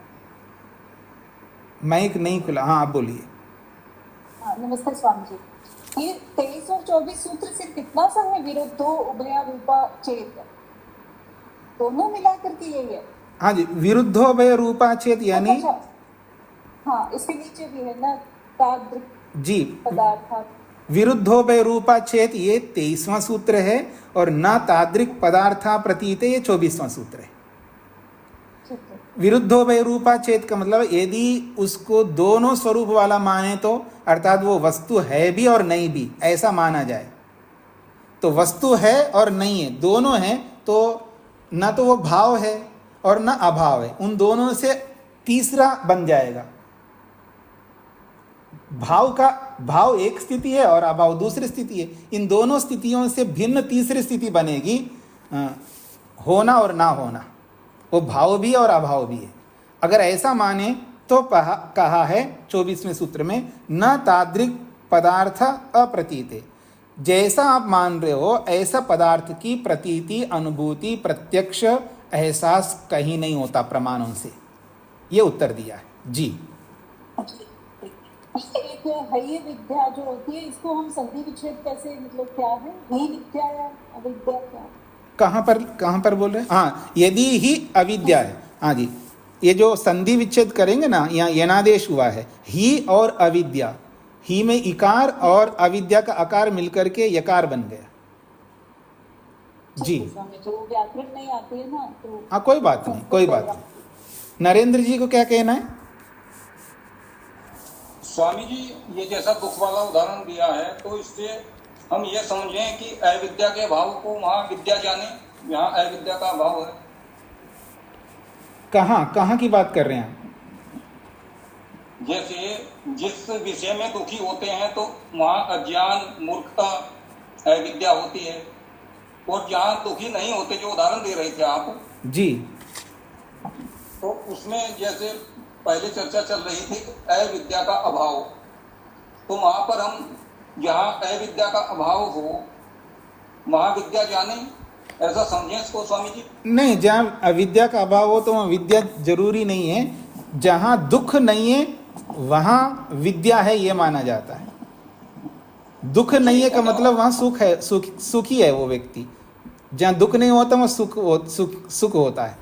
माइक नहीं खुला। हाँ आप बोलिए। नमस्ते स्वामी जी, ये 23 और 24 सूत्र से कितना सा है? विरुद्धो उभय रूपा चेत, दोनों मिलाकर के यही है? हाँ जी, विरुद्धो उभय रूपा चेत यानी अच्छा, हाँ इसके नीचे भी है ना तादृक जी, पदार्थ। विरुद्धोभय रूपा चेत ये 23वां सूत्र है, और न तादृक पदार्था प्रतीत ये 24वां सूत्र है। विरुद्धोभय रूपा चेत का मतलब यदि उसको दोनों स्वरूप वाला माने तो, अर्थात वो वस्तु है भी और नहीं भी ऐसा माना जाए, तो वस्तु है और नहीं है दोनों हैं, तो न तो वो भाव है और न अभाव है, उन दोनों से तीसरा बन जाएगा। भाव एक स्थिति है और अभाव दूसरी स्थिति है। इन दोनों स्थितियों से भिन्न तीसरी स्थिति बनेगी, होना और ना होना। वो भाव भी और अभाव भी है। अगर ऐसा माने तो कहा है 24वें सूत्र में, न तादृक पदार्थ अप्रतीते, जैसा आप मान रहे हो ऐसा पदार्थ की प्रतीति, अनुभूति, प्रत्यक्ष एहसास कहीं नहीं होता प्रमाणों से। ये उत्तर दिया है जी। एक हय विद्या जो होती है, इसको हम संधि विच्छेद कैसे, मतलब क्या है ही विद्या या अविद्या क्या? कहाँ पर बोल रहे हैं? हाँ, यदि ही अविद्या है, हाँ जी, ये जो संधि विच्छेद करेंगे ना, यहाँ यनादेश हुआ है, ही और अविद्या, ही में इकार और अविद्या का आकार मिलकर के यकार बन गया जी। जो व्याकरण नहीं आती है ना, तो हाँ कोई बात नहीं, कोई बात नहीं। नरेंद्र जी को क्या कहना है? स्वामी जी, ये जैसा दुख वाला उदाहरण दिया है, तो इससे हम ये समझें कि अविद्या के भाव को वहाँ विद्या जाने, यहाँ अविद्या का भाव है। कहाँ की बात कर रहे हैं? जैसे जिस विषय में दुखी होते हैं तो वहाँ अज्ञान, मूर्खता, अविद्या होती है, और जहाँ दुखी नहीं होते, जो उदाहरण दे रहे थे आप जी, तो उसमें जैसे पहले चर्चा चल रही थी अविद्या का अभाव, तो वहां पर हम जहाँ अविद्या का अभाव हो वहां विद्या जाने, ऐसा समझें इसको स्वामी जी? नहीं, जहाँ अविद्या का अभाव हो तो वहाँ विद्या जरूरी नहीं है। जहाँ दुख नहीं है वहाँ विद्या है, ये माना जाता है। दुख नहीं है का मतलब वहाँ सुख है, सुखी है वो व्यक्ति। जहाँ दुख नहीं होता वहाँ सुख होता है।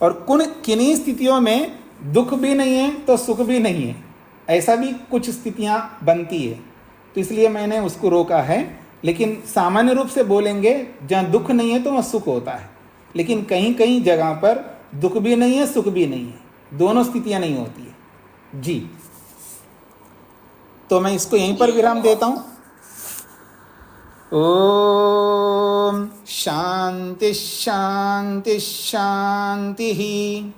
और किन्हीं स्थितियों में दुख भी नहीं है तो सुख भी नहीं है, ऐसा भी कुछ स्थितियां बनती है, तो इसलिए मैंने उसको रोका है। लेकिन सामान्य रूप से बोलेंगे जहाँ दुख नहीं है तो वहाँ सुख होता है, लेकिन कहीं कहीं जगह पर दुख भी नहीं है सुख भी नहीं है, दोनों स्थितियां नहीं होती है जी। तो मैं इसको यहीं पर विराम देता हूं। ओम शांति शांति शांति ही।